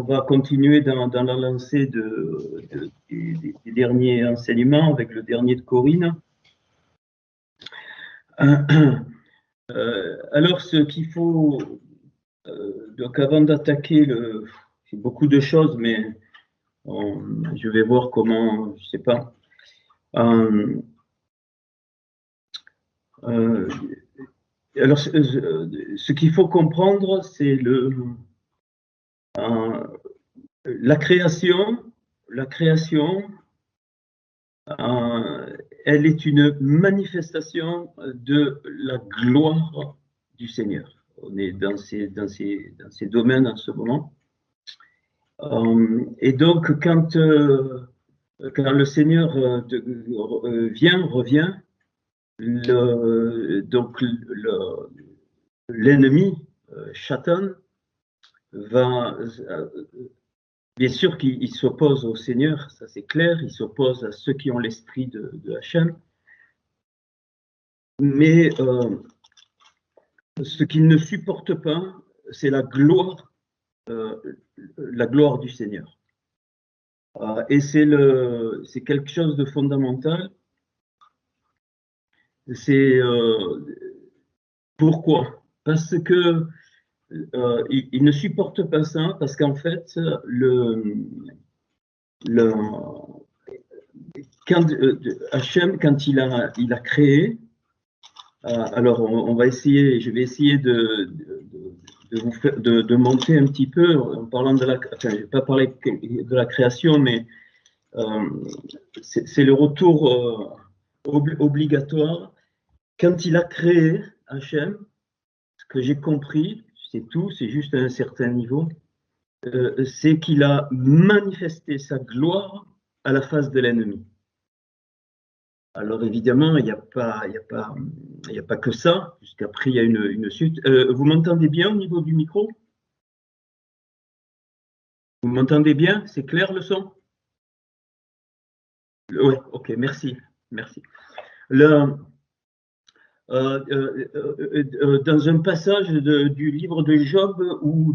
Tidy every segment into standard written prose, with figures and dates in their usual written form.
va continuer dans la lancée des derniers enseignements avec le dernier de Corinne. Alors, ce qu'il faut, donc avant d'attaquer, c'est beaucoup de choses, mais je vais voir comment, je sais pas. Alors, ce qu'il faut comprendre, c'est la création. La création, elle est une manifestation de la gloire du Seigneur. On est dans ces domaines en ce moment. Et donc, quand le Seigneur revient, donc l'ennemi, Satan, va, bien sûr qu'il s'oppose au Seigneur, ça c'est clair, il s'oppose à ceux qui ont l'esprit de Hachem, mais ce qu'il ne supporte pas, c'est la gloire du Seigneur. Et c'est quelque chose de fondamental. C'est pourquoi? Parce que il ne supporte pas ça, parce qu'en fait, Hachem, quand il a créé, alors on va essayer, je vais essayer de monter un petit peu en parlant de enfin, je vais pas parler de la création, mais c'est le retour obligatoire. Quand il a créé Hachem, ce que j'ai compris, c'est tout, c'est juste à un certain niveau, c'est qu'il a manifesté sa gloire à la face de l'ennemi. Alors évidemment, il n'y a pas que ça, puisqu'après il y a une suite. Vous m'entendez bien au niveau du micro? Vous m'entendez bien? C'est clair le son? Oui, ok, merci. Dans un passage du livre de Job ou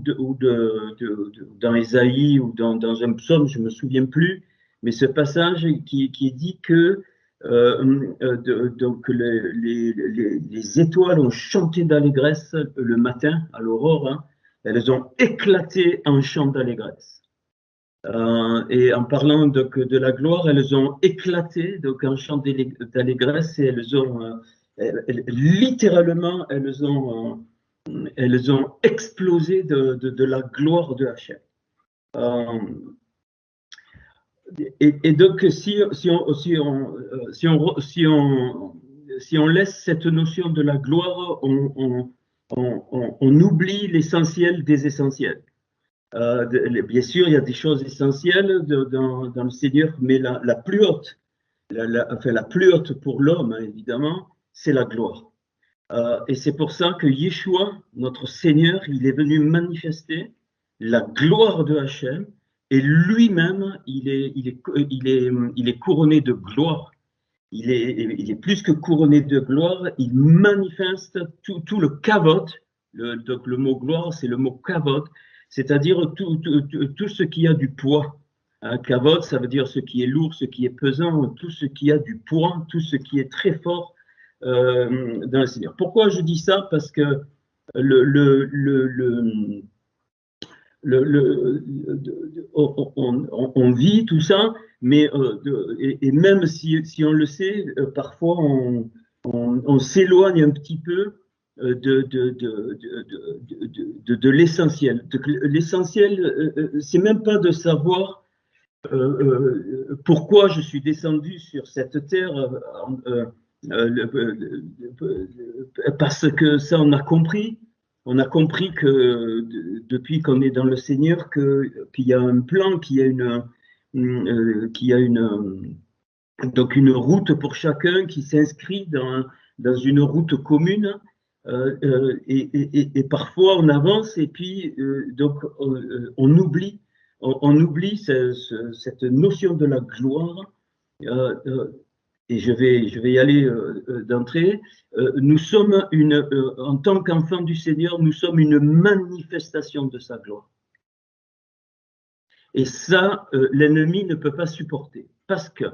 dans Ésaïe ou dans un psaume, je ne me souviens plus, mais ce passage qui dit que donc les étoiles ont chanté d'allégresse le matin à l'aurore, hein, elles ont éclaté en chant d'allégresse. Et en parlant donc de la gloire, elles ont éclaté donc en chant d'allégresse et elles ont littéralement, elles ont explosé de la gloire de Hachem. Et donc, si on laisse cette notion de la gloire, on oublie l'essentiel des essentiels. Bien sûr, il y a des choses essentielles dans le Seigneur, mais la plus haute, la plus haute pour l'homme, hein, évidemment, c'est la gloire. Et c'est pour ça que Yeshua, notre Seigneur, il est venu manifester la gloire de Hachem, et lui-même, il est couronné de gloire. Il est plus que couronné de gloire, il manifeste tout le kavod. Donc le mot gloire, c'est le mot kavod, c'est-à-dire tout ce qui a du poids. Hein, kavod, ça veut dire ce qui est lourd, ce qui est pesant, tout ce qui a du poids, tout ce qui est très fort dans le Seigneur. Pourquoi je dis ça? Parce que on vit tout ça, mais et même si on le sait, parfois on s'éloigne un petit peu de l'essentiel. L'essentiel, c'est même pas de savoir pourquoi je suis descendu sur cette terre, parce que ça on a compris. On a compris que depuis qu'on est dans le Seigneur, qu'il y a un plan, qu'il y a donc une route pour chacun qui s'inscrit dans une route commune. Et parfois on avance et puis donc on oublie cette notion de la gloire. Et je vais y aller d'entrée. Nous sommes en tant qu'enfants du Seigneur, nous sommes une manifestation de sa gloire. Et ça, l'ennemi ne peut pas supporter, parce que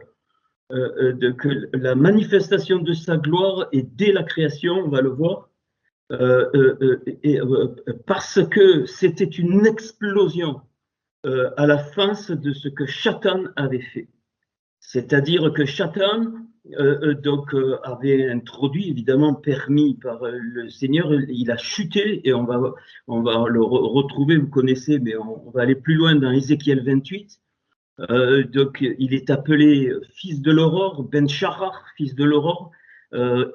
la manifestation de sa gloire est dès la création, on va le voir, parce que c'était une explosion à la face de ce que Satan avait fait. C'est-à-dire que Satan avait introduit, évidemment permis par le Seigneur, il a chuté, et on va le retrouver, vous connaissez, mais on va aller plus loin dans Ézéchiel 28. Donc il est appelé fils de l'aurore, Ben Sharar, fils de l'aurore,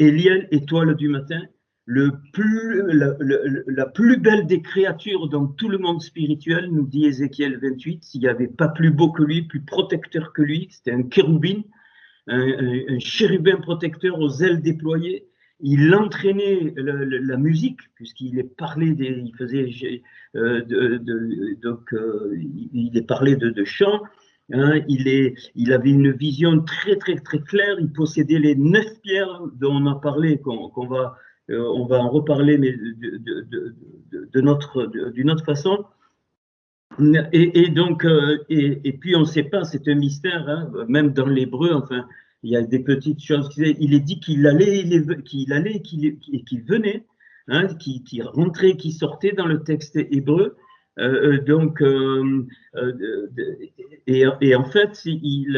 Eliel, étoile du matin, la plus belle des créatures dans tout le monde spirituel, nous dit Ézéchiel 28. S'il n'y avait pas plus beau que lui, plus protecteur que lui, c'était un chérubin, un chérubin protecteur aux ailes déployées. Il entraînait la musique, puisqu'il est parlé il faisait il est parlé de chant. Hein, il avait une vision très très très claire. Il possédait les 9 pierres dont on a parlé, on va en reparler, mais d'une autre façon. Et donc, et puis on ne sait pas, c'est un mystère, hein, même dans l'hébreu, enfin, il y a des petites choses. Il est dit qu'il allait, qu'il venait, hein, qu'il rentrait, qu'il sortait dans le texte hébreu. Et en fait, il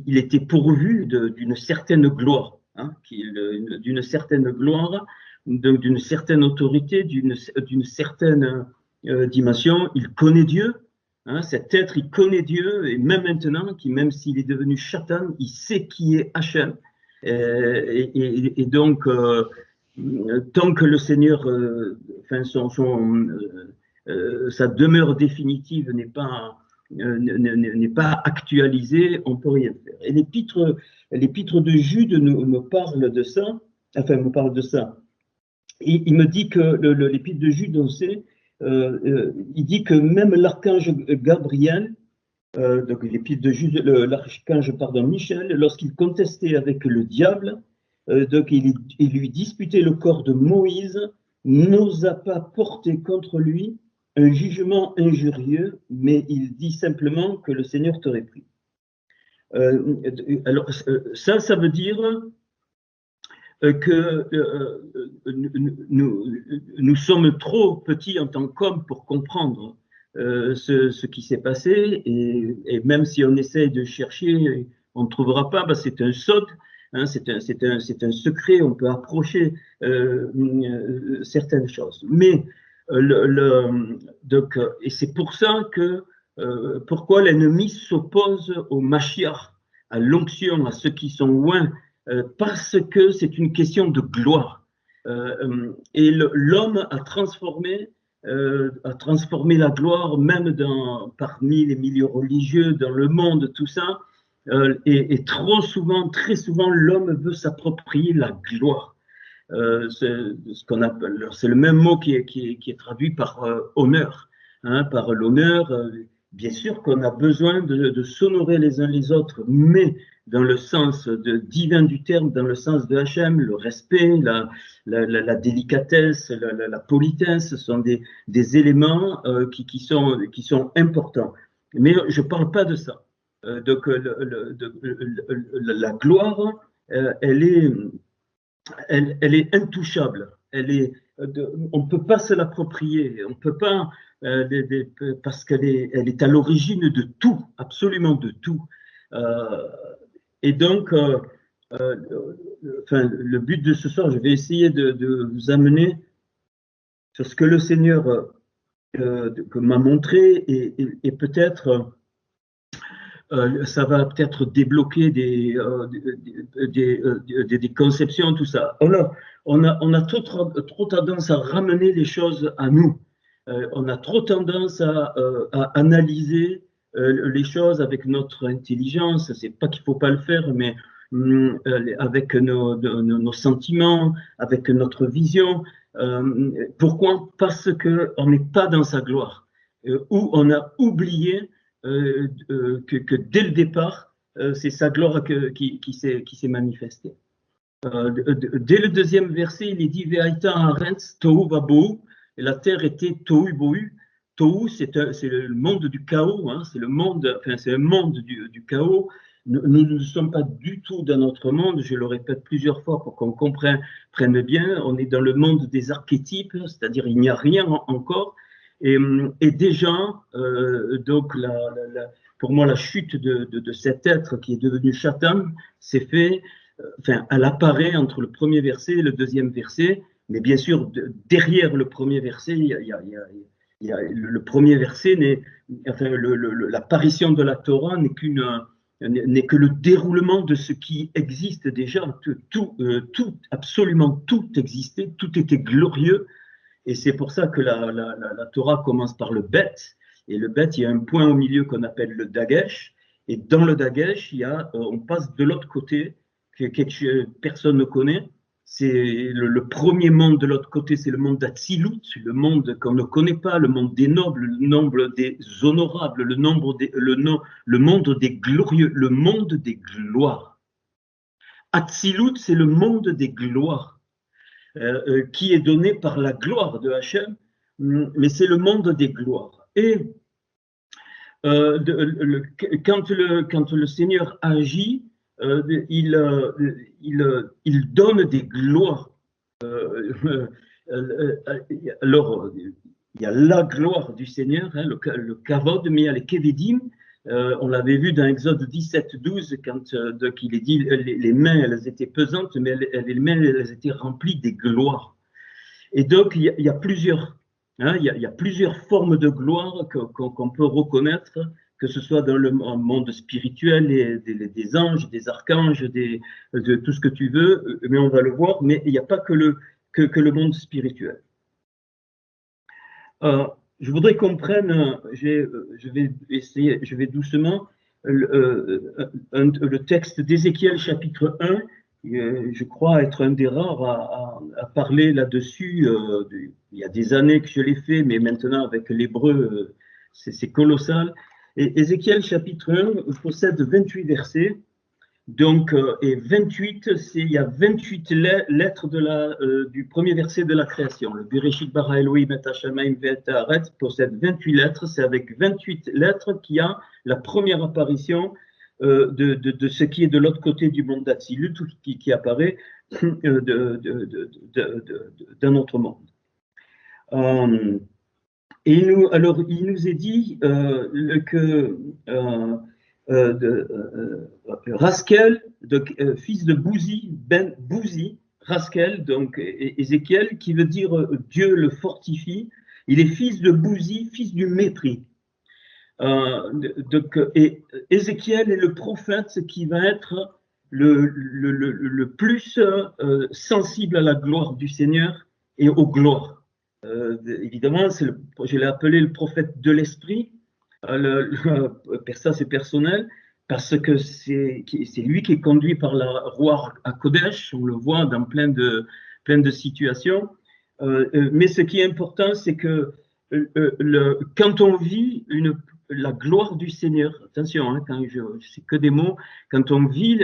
était pourvu d'une certaine gloire, hein, d'une certaine gloire, d'une certaine autorité, d'une certaine dimension. Il connaît Dieu, hein, cet être, il connaît Dieu, et même maintenant, même s'il est devenu Satan, il sait qui est Hachem. Et donc, tant que le Seigneur, enfin, sa demeure définitive n'est pas actualisée, on ne peut rien faire. Et l'épître de Jude me parle de ça, enfin, me parle de ça. Il me dit que l'épître de Jude, on sait, il dit que même l'archange Gabriel, donc l'épître de Jude, l'archange, Michel, lorsqu'il contestait avec le diable, donc il lui disputait le corps de Moïse, n'osa pas porter contre lui un jugement injurieux, mais il dit simplement que le Seigneur t'aurait pris. Alors ça veut dire que nous sommes trop petits en tant qu'hommes pour comprendre ce qui s'est passé, et même si on essaye de chercher, on ne trouvera pas, c'est un sot, hein, c'est un secret, on peut approcher certaines choses. Mais et c'est pour ça que pourquoi l'ennemi s'oppose au Mashiach, à l'onction, à ceux qui sont loin, parce que c'est une question de gloire. Et l'homme a transformé la gloire, même parmi les milieux religieux, dans le monde, tout ça. Et trop souvent, très souvent, l'homme veut s'approprier la gloire. C'est le même mot qui est traduit par honneur, hein, par l'honneur. Bien sûr qu'on a besoin de s'honorer les uns les autres, mais dans le sens divin du terme, dans le sens de Hachem, le respect, la délicatesse, la politesse, ce sont des éléments qui sont importants. Mais je ne parle pas de ça. Donc la gloire, elle est intouchable. On ne peut pas se l'approprier. On ne peut pas, parce qu'elle est à l'origine de tout, absolument de tout. Et donc, le but de ce soir, je vais essayer de vous amener sur ce que le Seigneur m'a montré, et peut-être ça va peut-être débloquer des conceptions, tout ça. On a trop tendance à ramener les choses à nous. On a trop tendance à analyser les choses avec notre intelligence. C'est pas qu'il faut pas le faire, mais avec nos sentiments, avec notre vision. Pourquoi? Parce qu'on n'est pas dans sa gloire, où on a oublié que dès le départ, c'est sa gloire qui s'est manifestée. Dès le deuxième verset, il est dit Ve'aita haaretz tohu vabohu, et la terre était tohu bohu. Tohu, c'est le monde du chaos, hein, c'est le monde, enfin, c'est un monde du chaos. Nous ne sommes pas du tout dans notre monde, je le répète plusieurs fois pour qu'on comprenne bien, on est dans le monde des archétypes, c'est-à-dire il n'y a rien encore. Et déjà, donc, pour moi, la chute de cet être qui est devenu Satan s'est fait, enfin, elle apparaît entre le premier verset et le deuxième verset, mais bien sûr, derrière le premier verset, le premier verset, enfin, l'apparition de la Torah n'est que le déroulement de ce qui existe déjà. Absolument tout existait, tout était glorieux. Et c'est pour ça que la Torah commence par le Bet. Et le Bet, il y a un point au milieu qu'on appelle le Dagesh. Et dans le Dagesh, on passe de l'autre côté, que personne ne connaît. C'est le premier monde de l'autre côté, c'est le monde d'Atsilut, le monde qu'on ne connaît pas, le monde des nobles, le monde des honorables, le monde des glorieux, le monde des gloires. Atsilut, c'est le monde des gloires. Qui est donné par la gloire de Hachem, mais c'est le monde des gloires. Et quand le Seigneur agit, il donne des gloires. Alors, il y a la gloire du Seigneur, hein, le kavod, mais il y a les kevidim. On l'avait vu dans Exode 17, 12, quand il est dit les mains, elles étaient pesantes, mais les mains, elles étaient remplies des gloires. Et donc, il y a plusieurs, hein, il y a plusieurs formes de gloire qu'on peut reconnaître, que ce soit dans le monde spirituel, des anges, des archanges, de tout ce que tu veux, mais on va le voir, mais il n'y a pas que le monde spirituel. Je voudrais qu'on prenne, je vais doucement, le texte d'Ézéchiel chapitre 1, je crois être un des rares à parler là-dessus. Il y a des années que je l'ai fait, mais maintenant avec l'hébreu, c'est colossal. Et Ézéchiel chapitre 1 possède 28 versets. Donc, et 28, il y a 28 lettres du premier verset de la création. Le Bereshit bara Elohim et Hashamayim ve'et haaretz possède 28 lettres. C'est avec 28 lettres qu'il y a la première apparition de ce qui est de l'autre côté du monde d'Atsilut, qui apparaît dans notre monde. Alors, il nous est dit que Raskel, fils de Bouzi, Ben Bouzi, Raskel, donc Ézéchiel, qui veut dire Dieu le fortifie. Il est fils de Bouzi, fils du mépris. Et Ézéchiel est le prophète qui va être le plus sensible à la gloire du Seigneur et aux gloires. Évidemment, je l'ai appelé le prophète de l'esprit. Ça, c'est personnel, parce que c'est lui qui est conduit par la roi à Kodesh, on le voit dans plein de situations. Mais ce qui est important, c'est que quand on vit la gloire du Seigneur, attention, hein, c'est que des mots, quand on vit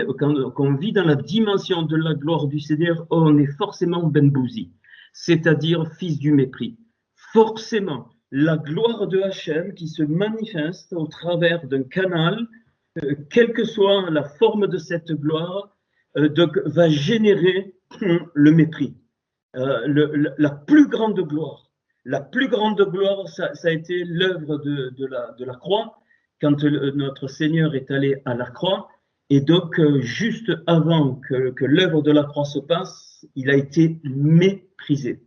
dans la dimension de la gloire du Seigneur, on est forcément Ben Bouzi, c'est-à-dire fils du mépris. Forcément. La gloire de Hachem qui se manifeste au travers d'un canal, quelle que soit la forme de cette gloire, va générer le mépris. La plus grande gloire, ça a été l'œuvre de la croix, quand notre Seigneur est allé à la croix, et donc juste avant que l'œuvre de la croix se passe, il a été méprisé.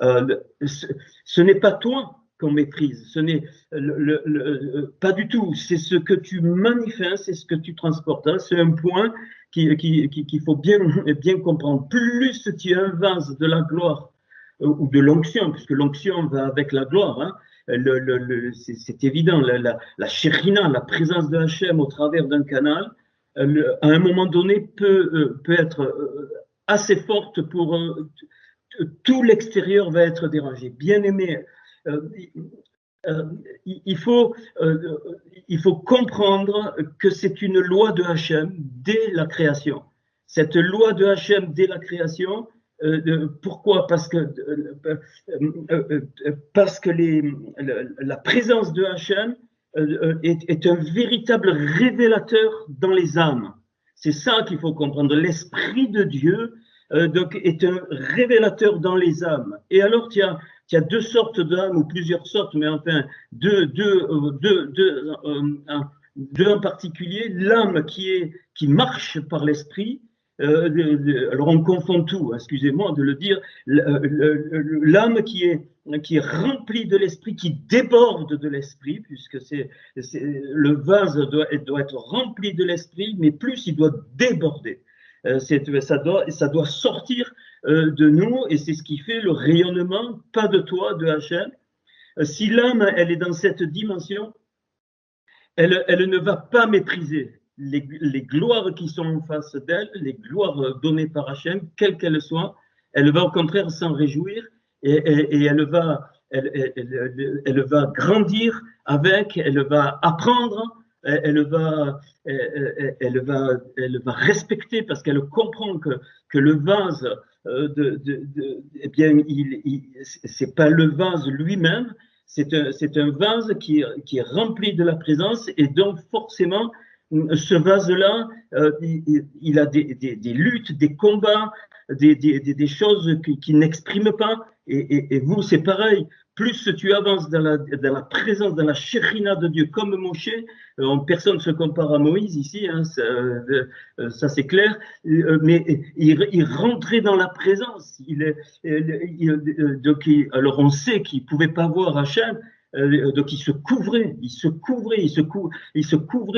Ce n'est pas toi qu'on méprise, ce n'est pas du tout, c'est ce que tu manifestes, c'est ce que tu transportes. Hein. C'est un point qu'il faut bien comprendre. Plus tu es un vase de la gloire ou de l'onction, puisque l'onction va avec la gloire, hein. C'est évident, la Shekhinah, la présence de Hachem au travers d'un canal, à un moment donné peut être assez forte pour... tout l'extérieur va être dérangé. Bien aimé, il faut comprendre que c'est une loi de Hachem dès la création. Cette loi de Hachem dès la création, Pourquoi? Parce que la présence de Hachem est un véritable révélateur dans les âmes. C'est ça qu'il faut comprendre. L'Esprit de Dieu donc, est un révélateur dans les âmes. Et alors, il y a deux sortes d'âmes, ou plusieurs sortes, mais enfin, deux en particulier. L'âme qui marche par l'Esprit. Alors, on confond tout, excusez-moi de le dire. L'âme qui est remplie de l'Esprit, qui déborde de l'Esprit, puisque le vase doit être rempli de l'Esprit, mais plus il doit déborder. Ça doit sortir de nous, et c'est ce qui fait le rayonnement, pas de toi, de Hachem. Si l'âme, elle est dans cette dimension, elle ne va pas mépriser les gloires qui sont en face d'elle, les gloires données par Hachem, quelles qu'elles soient. Elle va au contraire s'en réjouir, et elle va grandir avec, elle va apprendre, elle va respecter, parce qu'elle comprend que le vase, eh bien, c'est pas le vase lui-même, c'est un vase qui est rempli de la présence, et donc forcément, ce vase-là, il a des luttes, des combats, des choses qui n'expriment pas. Et vous, c'est pareil. Plus tu avances dans la présence, dans la Shekhinah de Dieu, comme Moshe, personne ne se compare à Moïse ici, hein, ça c'est clair, mais il rentrait dans la présence. Alors on sait qu'il ne pouvait pas voir Hachem, donc il se couvrait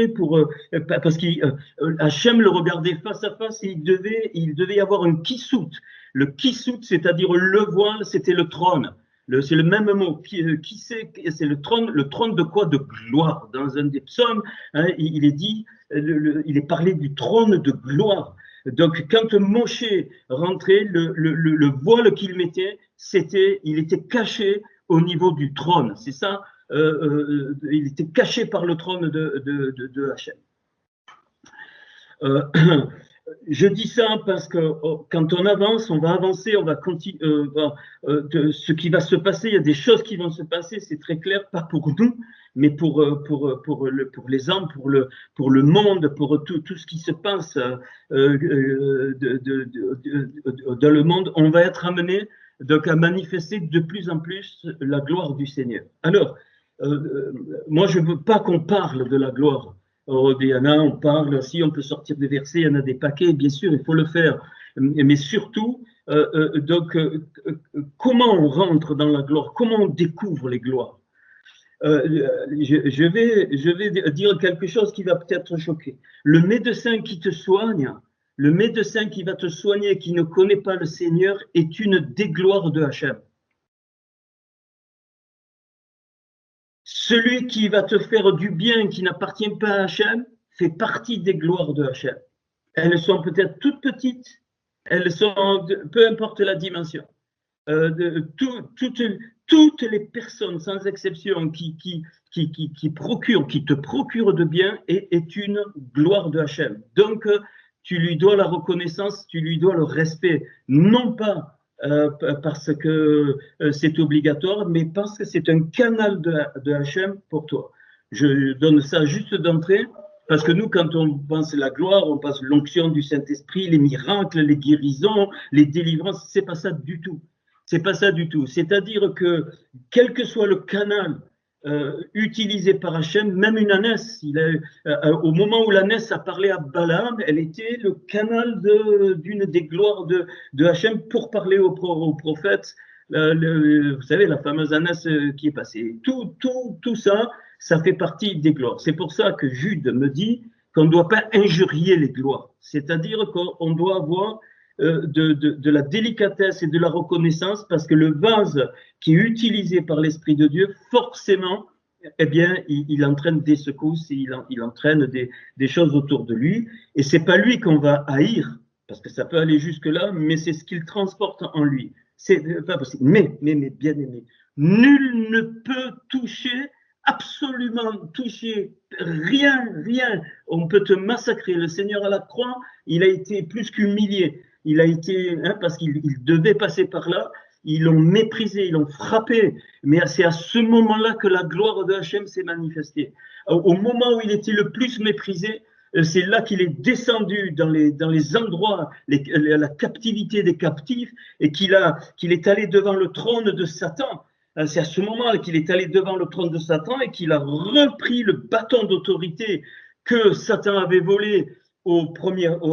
pour, parce qu'Hachem le regardait face à face, et il devait y avoir un kissout. Le kissout, c'est-à-dire le voile, c'était le trône. C'est le même mot. C'est le trône de quoi? De gloire. Dans un des psaumes, hein, il est dit, il est parlé du trône de gloire. Donc, quand Moshe rentrait, le voile qu'il mettait, il était caché au niveau du trône. C'est ça, il était caché par le trône de Hachem. Je dis ça parce que quand on avance, on va avancer, on va continuer. Ce qui va se passer, il y a des choses qui vont se passer, c'est très clair, pas pour nous, mais pour les hommes, pour le monde, pour tout ce qui se passe dans le monde. On va être amené donc à manifester de plus en plus la gloire du Seigneur. Alors, moi, je ne veux pas qu'on parle de la gloire. Il y en a, on parle, si on peut sortir des versets, il y en a des paquets, bien sûr, il faut le faire. Mais surtout, comment on rentre dans la gloire? Comment on découvre les gloires? Je vais dire quelque chose qui va peut-être choquer. Le médecin qui te soigne, le médecin qui va te soigner, qui ne connaît pas le Seigneur, est une des gloires de Hachem. Celui qui va te faire du bien, qui n'appartient pas à Hachem, fait partie des gloires de Hachem. Elles sont peut-être toutes petites, elles sont, peu importe la dimension. Toutes les personnes, sans exception, qui te procurent de bien est une gloire de Hachem. Donc, tu lui dois la reconnaissance, tu lui dois le respect, non pas parce que c'est obligatoire, mais parce que c'est un canal de Hachem pour toi. Je donne ça juste d'entrée, parce que nous, quand on pense la gloire, on pense l'onction du Saint-Esprit, les miracles, les guérisons, les délivrances, c'est pas ça du tout. C'est pas ça du tout. C'est-à-dire que, quel que soit le canal utilisé par Hachem, même une ânesse, au moment où l'ânesse a parlé à Balaam, elle était le canal d'une des gloires de Hachem pour parler au prophète. Vous savez, la fameuse ânesse qui est passée. Tout ça, ça fait partie des gloires. C'est pour ça que Jude me dit qu'on ne doit pas injurier les gloires. C'est-à-dire qu'on doit avoir de la délicatesse et de la reconnaissance, parce que le vase qui est utilisé par l'Esprit de Dieu, forcément, eh bien, il entraîne des secousses, il entraîne des choses autour de lui, et c'est pas lui qu'on va haïr, parce que ça peut aller jusque-là, mais c'est ce qu'il transporte en lui. C'est pas possible. Mais, bien aimé, nul ne peut toucher, absolument toucher, rien. On peut te massacrer. Le Seigneur à la croix, il a été plus qu'humilié. il a été, hein, parce qu'il devait passer par là, ils l'ont méprisé, ils l'ont frappé. Mais c'est à ce moment-là que la gloire de Hachem s'est manifestée. Au moment où il était le plus méprisé, c'est là qu'il est descendu dans les endroits, la captivité des captifs, et qu'il est allé devant le trône de Satan. C'est à ce moment-là qu'il est allé devant le trône de Satan et qu'il a repris le bâton d'autorité que Satan avait volé au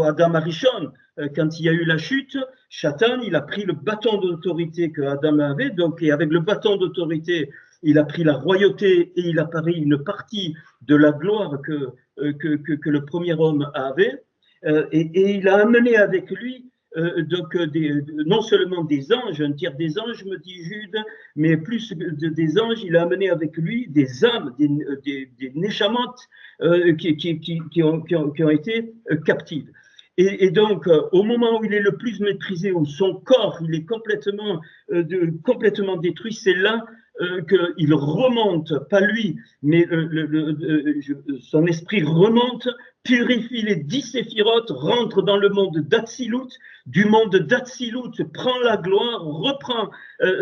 Adam Arishon. Quand il y a eu la chute, Satan, il a pris le bâton d'autorité que Adam avait, donc, et avec le bâton d'autorité, il a pris la royauté et il a pris une partie de la gloire que le premier homme avait, et il a amené avec lui donc non seulement des anges, un tiers des anges, me dit Jude, mais plus des anges, il a amené avec lui des âmes, des neshamot qui ont été captives. Et donc, au moment où il est le plus méprisé, où son corps il est complètement détruit, c'est là qu'il remonte, pas lui, mais son esprit remonte, purifie les 10 séphirotes, rentre dans le monde d'Atsilut, du monde d'Atsilut, prend la gloire, reprend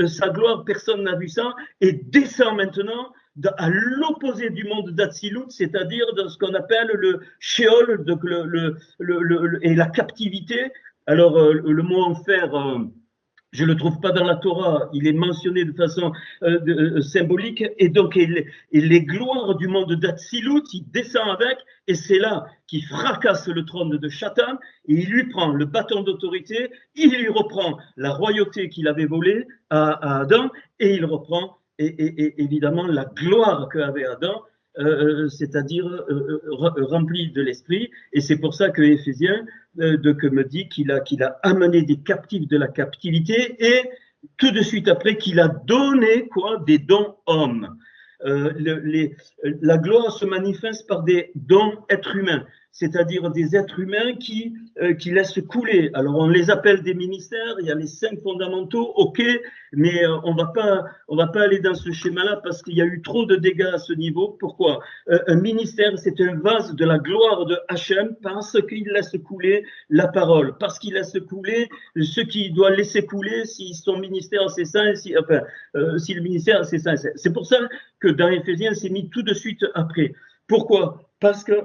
sa gloire, personne n'a vu ça, et descend maintenant à l'opposé du monde d'Atsilut, c'est-à-dire dans ce qu'on appelle le Sheol, donc et la captivité. Alors, le mot enfer, je ne le trouve pas dans la Torah, il est mentionné de façon symbolique, et donc et les gloires du monde d'Atsilut, il descend avec, et c'est là qu'il fracasse le trône de Satan, et il lui prend le bâton d'autorité, il lui reprend la royauté qu'il avait volée à Adam, et il reprend et évidemment la gloire qu'avait Adam, c'est-à-dire rempli de l'esprit, et c'est pour ça que Éphésiens me dit qu'il a amené des captifs de la captivité, et tout de suite après qu'il a donné des dons hommes. La gloire se manifeste par des dons êtres humains, c'est-à-dire des êtres humains qui laissent couler. Alors on les appelle des ministères, il y a les 5 fondamentaux, ok, mais on va pas aller dans ce schéma-là parce qu'il y a eu trop de dégâts à ce niveau. Pourquoi? Un ministère, c'est un vase de la gloire de Hachem parce qu'il laisse couler la parole, parce qu'il laisse couler ce qui doit laisser couler si son ministère c'est saint, si le ministère c'est saint. C'est pour ça que dans Éphésiens, c'est mis tout de suite après. Pourquoi? Parce que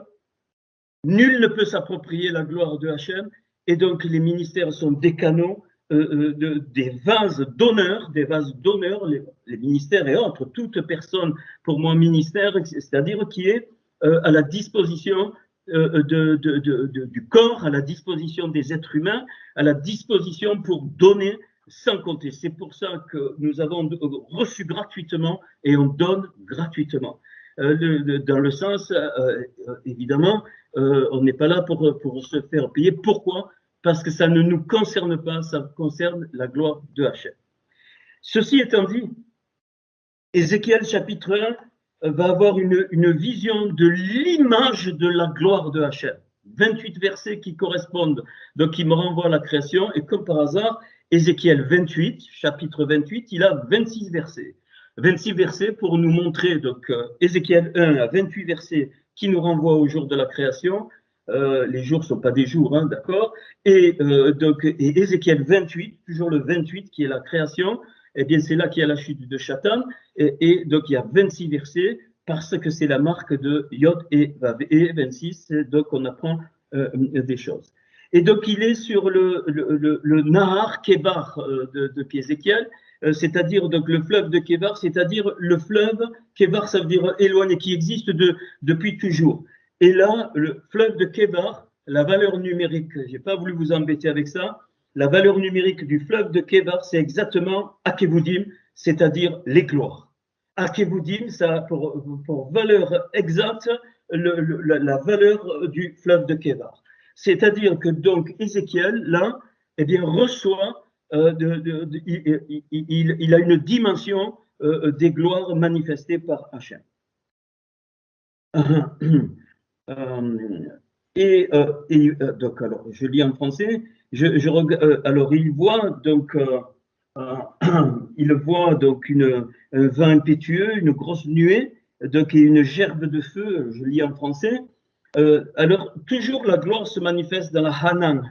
nul ne peut s'approprier la gloire de Hachem, et donc les ministères sont des canaux, des vases d'honneur, les ministères et autres, toute personne, pour moi, ministère, c'est-à-dire qui est à la disposition du corps, à la disposition des êtres humains, à la disposition pour donner sans compter. C'est pour ça que nous avons reçu gratuitement et on donne gratuitement. Dans le sens, évidemment, on n'est pas là pour se faire payer. Pourquoi? Parce que ça ne nous concerne pas, ça concerne la gloire de Hachem. Ceci étant dit, Ézéchiel chapitre 1 va avoir une vision de l'image de la gloire de Hachem. 28 versets qui correspondent, donc qui me renvoient à la création, et comme par hasard, Ézéchiel 28, chapitre 28, il a 26 versets. 26 versets pour nous montrer, donc Ézéchiel 1 à 28 versets qui nous renvoient au jour de la création. Les jours ne sont pas des jours, hein, d'accord, et Ézéchiel 28, toujours le 28 qui est la création, eh bien c'est là qu'il y a la chute de Satan, et donc il y a 26 versets parce que c'est la marque de Yod et Vav, et 26, donc on apprend des choses. Et donc il est sur le Nahar Kebar de Ézéchiel, c'est-à-dire donc le fleuve de Kebar, c'est-à-dire le fleuve Kebar, ça veut dire éloigné, qui existe depuis toujours. Et là, le fleuve de Kebar, la valeur numérique, je n'ai pas voulu vous embêter avec ça, la valeur numérique du fleuve de Kebar, c'est exactement Akevoudim, c'est-à-dire les gloires. Akevoudim, ça a pour valeur exacte la valeur du fleuve de Kebar. C'est-à-dire que donc Ézéchiel, là, eh bien, reçoit, il a une dimension des gloires manifestées par Hachem. Donc, alors, je lis en français. Alors, il voit donc, un vent impétueux, une grosse nuée, donc et une gerbe de feu. Je lis en français. Alors, toujours la gloire se manifeste dans la Hanan,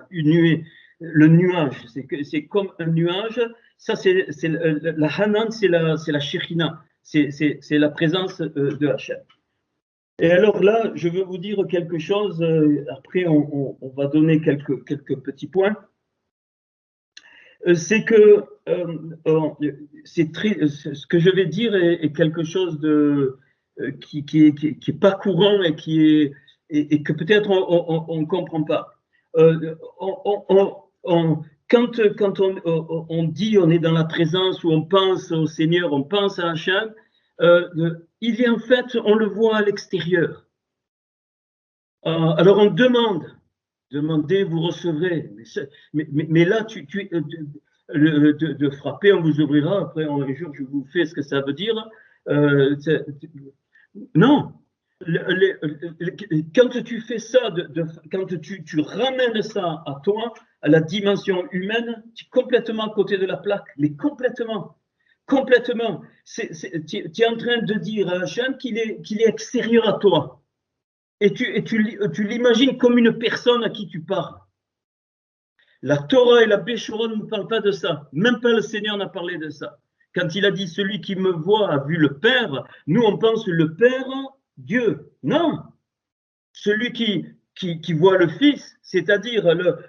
une nuée. le nuage, c'est comme un nuage. Ça, c'est la Hanan, c'est la Shekhinah, c'est la présence de Hachem. Et alors là, je veux vous dire quelque chose, après on va donner quelques petits points. C'est que ce que je vais dire est quelque chose qui est pas courant et que peut-être on ne comprend pas. Quand on dit on est dans la présence ou on pense au Seigneur, on pense à Hachem, il est en fait, on le voit à l'extérieur. Alors on demandez, vous recevrez. Mais là, de frapper, on vous ouvrira. Après, un jour, je vous fais ce que ça veut dire. Non. Quand tu fais ça, quand tu ramènes ça à toi, à la dimension humaine, tu es complètement à côté de la plaque. Mais complètement. Complètement. Tu es en train de dire à Hachem qu'il est extérieur à toi. Et tu l'imagines comme une personne à qui tu parles. La Torah et la Béchora ne nous parlent pas de ça. Même pas le Seigneur n'a parlé de ça. Quand il a dit « celui qui me voit a vu le Père », nous on pense le Père, Dieu. Non. Celui qui voit le Fils, c'est-à-dire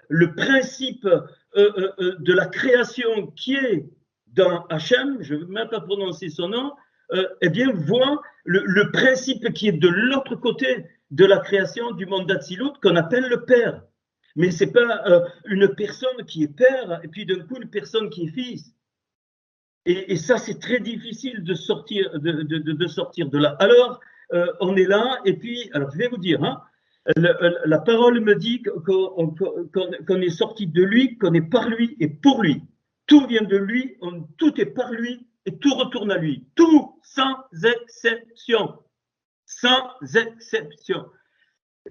le principe de la création qui est dans Hachem, je ne veux même pas prononcer son nom, eh bien voit le principe qui est de l'autre côté de la création du monde d'Atsilut qu'on appelle le Père. Mais ce n'est pas une personne qui est Père et puis d'un coup une personne qui est Fils. Et ça, c'est très difficile de sortir de là. Alors, on est là et puis, alors je vais vous dire, hein, la parole me dit qu'on est sorti de lui, qu'on est par lui et pour lui. Tout vient de lui, tout est par lui et tout retourne à lui. Tout, sans exception. Sans exception.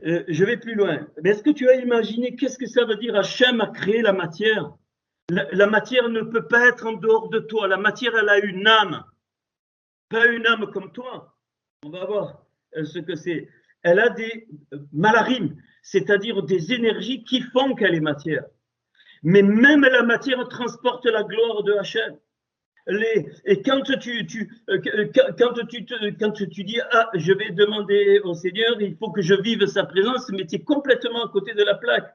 Je vais plus loin. Mais est-ce que tu as imaginé qu'est-ce que ça veut dire Hachem a créé la matière? La matière ne peut pas être en dehors de toi. La matière, elle a une âme. Pas une âme comme toi. On va voir ce que c'est. Elle a des malarim, c'est-à-dire des énergies qui font qu'elle est matière. Mais même la matière transporte la gloire de Hachem. Et quand tu dis « Ah, je vais demander au Seigneur, il faut que je vive sa présence », mais tu es complètement à côté de la plaque.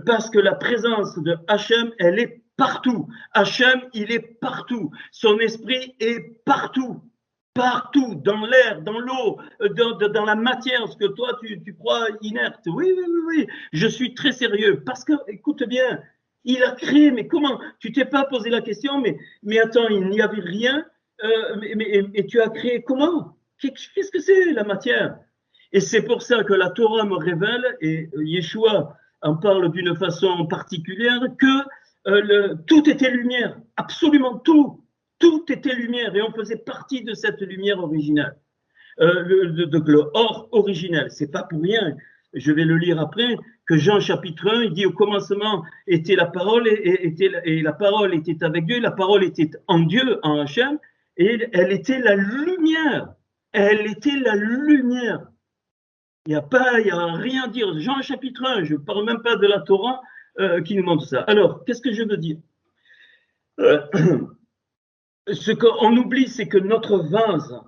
Parce que la présence de Hachem, elle est partout. Hachem, il est partout. Son esprit est partout. Partout, dans l'air, dans l'eau, dans la matière, ce que toi, tu crois inerte. Oui, je suis très sérieux. Parce que, écoute bien, il a créé, mais comment? Tu t'es pas posé la question, mais attends, il n'y avait rien, mais tu as créé comment? Qu'est-ce que c'est la matière? Et c'est pour ça que la Torah me révèle, et Yeshua en parle d'une façon particulière, que tout était lumière, absolument tout. Tout était lumière, et on faisait partie de cette lumière originale. Le or originel, c'est pas pour rien. Je vais le lire après, que Jean chapitre 1, il dit au commencement était la parole et la parole était avec Dieu, la parole était en Dieu, en Hachem, et elle était la lumière. Elle était la lumière. Il n'y a rien à dire. Jean chapitre 1, je ne parle même pas de la Torah qui nous montre ça. Alors, qu'est-ce que je veux dire? Ce qu'on oublie, c'est que notre vase,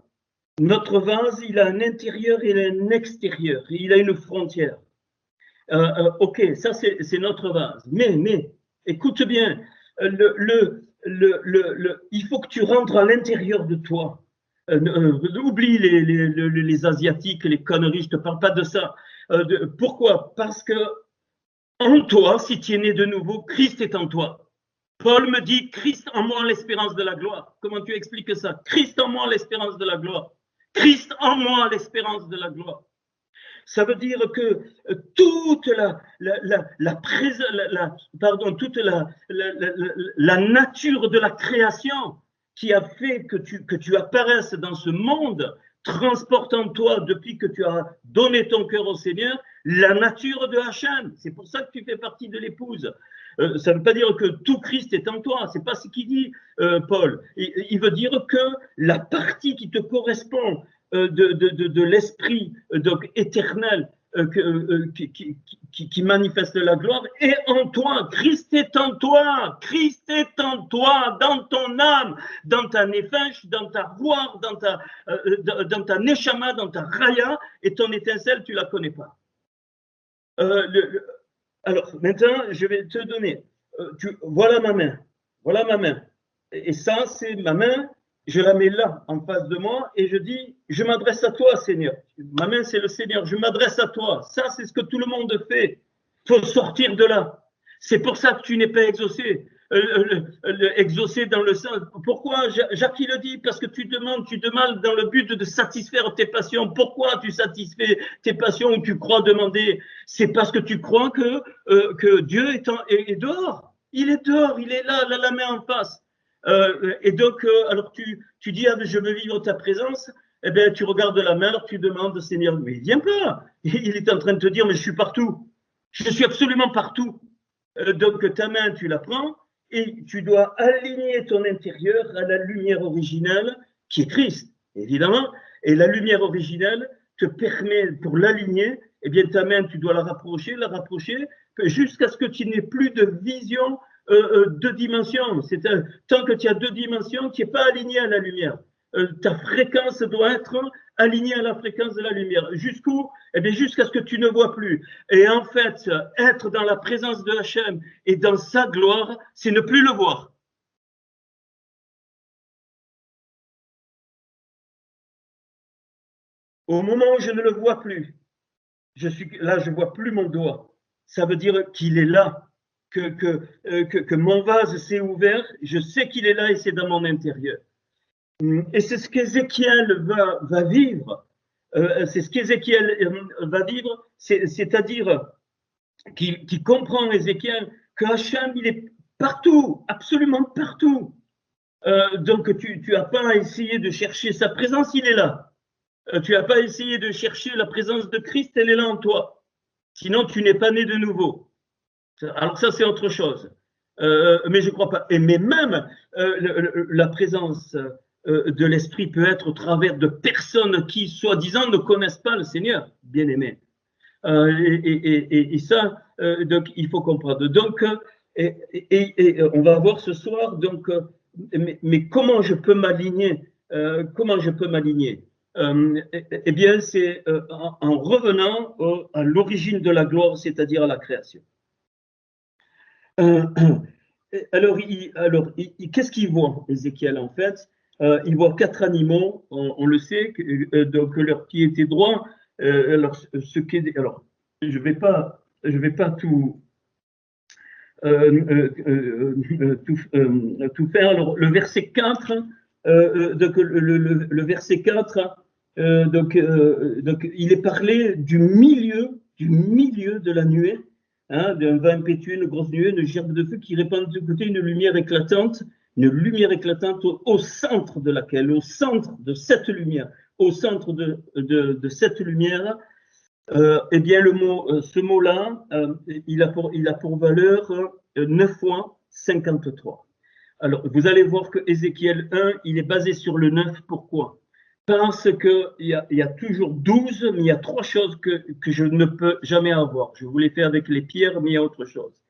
il a un intérieur et un extérieur. Il a une frontière. Ok, ça c'est notre vase. Mais, écoute bien, il faut que tu rentres à l'intérieur de toi. Oublie les Asiatiques, les conneries, je ne te parle pas de ça. Pourquoi? Parce que en toi, si tu es né de nouveau, Christ est en toi. Paul me dit, Christ en moi, l'espérance de la gloire. Comment tu expliques ça? Christ en moi, l'espérance de la gloire. Christ en moi, l'espérance de la gloire. Ça veut dire que toute la nature de la création qui a fait que tu apparaisses dans ce monde transporte en toi, depuis que tu as donné ton cœur au Seigneur, la nature de Hachem. C'est pour ça que tu fais partie de l'épouse. Ça ne veut pas dire que tout Christ est en toi, c'est pas ce qu'il dit Paul. Il veut dire que la partie qui te correspond de l'esprit donc éternel qui manifeste la gloire est en toi. Christ est en toi. Christ est en toi, dans ton âme, dans ta nefesh, dans ta voix, dans ta neshama, dans ta raya, et ton étincelle, tu la connais pas. Alors, maintenant, je vais te donner. Voilà ma main. Voilà ma main. Et ça, c'est ma main. Je la mets là, en face de moi, et je dis, je m'adresse à toi, Seigneur. Ma main, c'est le Seigneur. Je m'adresse à toi. Ça, c'est ce que tout le monde fait. Il faut sortir de là. C'est pour ça que tu n'es pas exaucé. Exaucé dans le sens. Pourquoi Jacques le dit, parce que tu demandes dans le but de satisfaire tes passions. Pourquoi tu satisfais tes passions ou tu crois demander? C'est parce que tu crois que Dieu est dehors. Il est dehors, il est là, la main en face. Et donc, alors tu dis, ah, je veux vivre ta présence. Eh bien, tu regardes la main, alors tu demandes, Seigneur, mais il vient pas. Il est en train de te dire, mais je suis partout. Je suis absolument partout. Donc, ta main, tu la prends. Et tu dois aligner ton intérieur à la lumière originelle qui est Christ, évidemment. Et la lumière originelle te permet, pour l'aligner, eh bien ta main, tu dois la rapprocher, jusqu'à ce que tu n'aies plus de vision deux dimensions. Tant que tu as deux dimensions, tu n'es pas aligné à la lumière. Ta fréquence doit être alignée à la fréquence de la lumière. Jusqu'où? Eh bien, jusqu'à ce que tu ne vois plus. Et en fait, être dans la présence de Hachem et dans sa gloire, c'est ne plus le voir. Au moment où je ne le vois plus, je vois plus mon doigt. Ça veut dire qu'il est là, que mon vase s'est ouvert. Je sais qu'il est là et c'est dans mon intérieur. Et c'est ce qu'Ézéchiel va vivre. C'est ce qu'Ézéchiel va vivre, c'est-à-dire qu'il comprend, Ézéchiel, que Hachem, il est partout, absolument partout. Donc, tu n'as pas à essayer de chercher sa présence, il est là. Tu n'as pas essayé de chercher la présence de Christ, elle est là en toi. Sinon, tu n'es pas né de nouveau. Alors ça, c'est autre chose. Mais je ne crois pas. Mais même la présence de l'Esprit peut être au travers de personnes qui, soi-disant, ne connaissent pas le Seigneur, bien aimé. Et ça, donc, il faut comprendre. Donc, on va voir ce soir, donc, mais comment je peux m'aligner comment je peux m'aligner eh bien, c'est en revenant à l'origine de la gloire, c'est-à-dire à la création. Alors, qu'est-ce qu'il voit, Ézéchiel, en fait? Il voit 4 animaux, on le sait, donc leurs pieds étaient droits. Alors, je vais pas tout faire. Alors, le verset 4, donc le verset 4, donc, il est parlé du milieu de la nuée, hein, d'un vent impétueux, une grosse nuée, une gerbe de feu qui répand de côté une lumière éclatante au centre de laquelle, au centre de cette lumière, au centre de cette lumière, eh bien, ce mot-là, il a pour valeur 9 fois 53. Alors, vous allez voir que Ézéchiel 1, il est basé sur le 9. Pourquoi? Parce qu'il y a toujours 12, mais il y a 3 choses que je ne peux jamais avoir. Je voulais faire avec les pierres, mais il y a autre chose.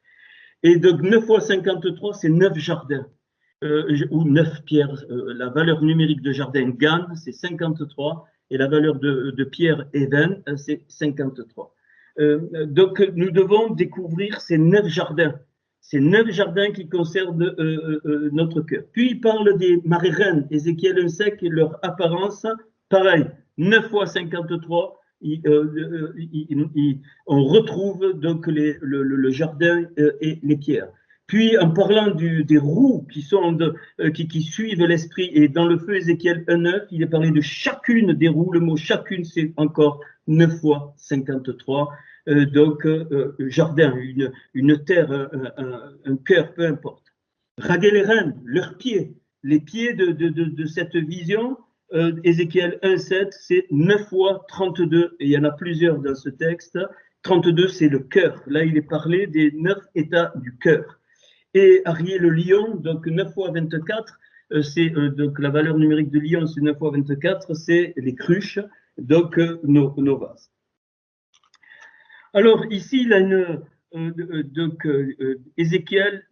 Et donc, 9 fois 53, c'est 9 jardins, ou 9 pierres. La valeur numérique de jardin Gan, c'est 53. Et la valeur de Pierre Even, c'est 53. Donc, nous devons découvrir ces 9 jardins. Ces 9 jardins qui concernent notre cœur. Puis, il parle des marées-reines, Ézéchiel 1,5 et leur apparence, pareil, 9 fois 53, on retrouve donc le jardin et les pierres. Puis, en parlant des roues qui suivent l'esprit, et dans le feu Ézéchiel 1,9, il est parlé de chacune des roues. Le mot chacune, c'est encore 9 fois 53. Donc, jardin, une terre, un cœur, peu importe. Ragel-Eren, leurs pieds, les pieds de cette vision, Ézéchiel 1,7, c'est 9 fois 32. Et il y en a plusieurs dans ce texte. 32, c'est le cœur. Là, il est parlé des 9 états du cœur. Et Ariel le lion, donc 9 fois 24, c'est donc la valeur numérique de lion, c'est 9 fois 24, c'est les cruches, donc nos vases. Alors ici, il a Ézéchiel,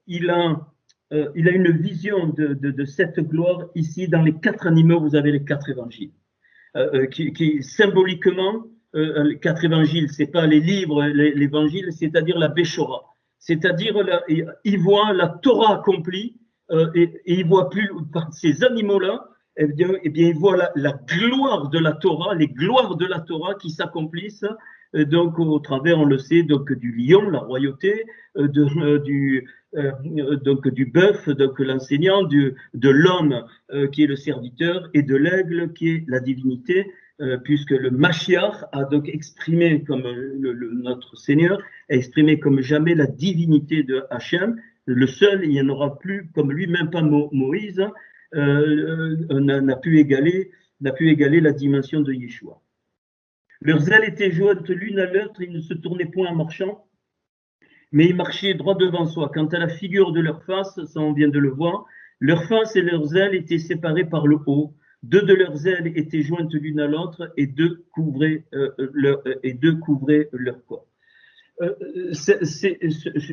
il a une vision de cette gloire. Ici, dans les 4 animaux, vous avez les 4 évangiles. Qui symboliquement, les 4 évangiles, c'est pas les livres, l'évangile, c'est-à-dire la Béchora. C'est-à-dire, il voit la Torah accomplie, et il voit plus, par ces animaux-là, eh bien, il voit la gloire de la Torah, les gloires de la Torah qui s'accomplissent, donc au travers, on le sait, donc du lion, la royauté, donc du bœuf, donc l'enseignant, de l'homme qui est le serviteur, et de l'aigle qui est la divinité, puisque le Mashiach a donc exprimé comme notre Seigneur a exprimé comme jamais la divinité de Hachem. Le seul, il n'y en aura plus comme lui, même pas Moïse, n'a pu égaler la dimension de Yeshua. Leurs ailes étaient jointes l'une à l'autre, ils ne se tournaient point en marchant, mais ils marchaient droit devant soi. Quant à la figure de leur face, ça on vient de le voir, leur face et leurs ailes étaient séparées par le haut. 2 de leurs ailes étaient jointes l'une à l'autre et 2 couvraient leur corps.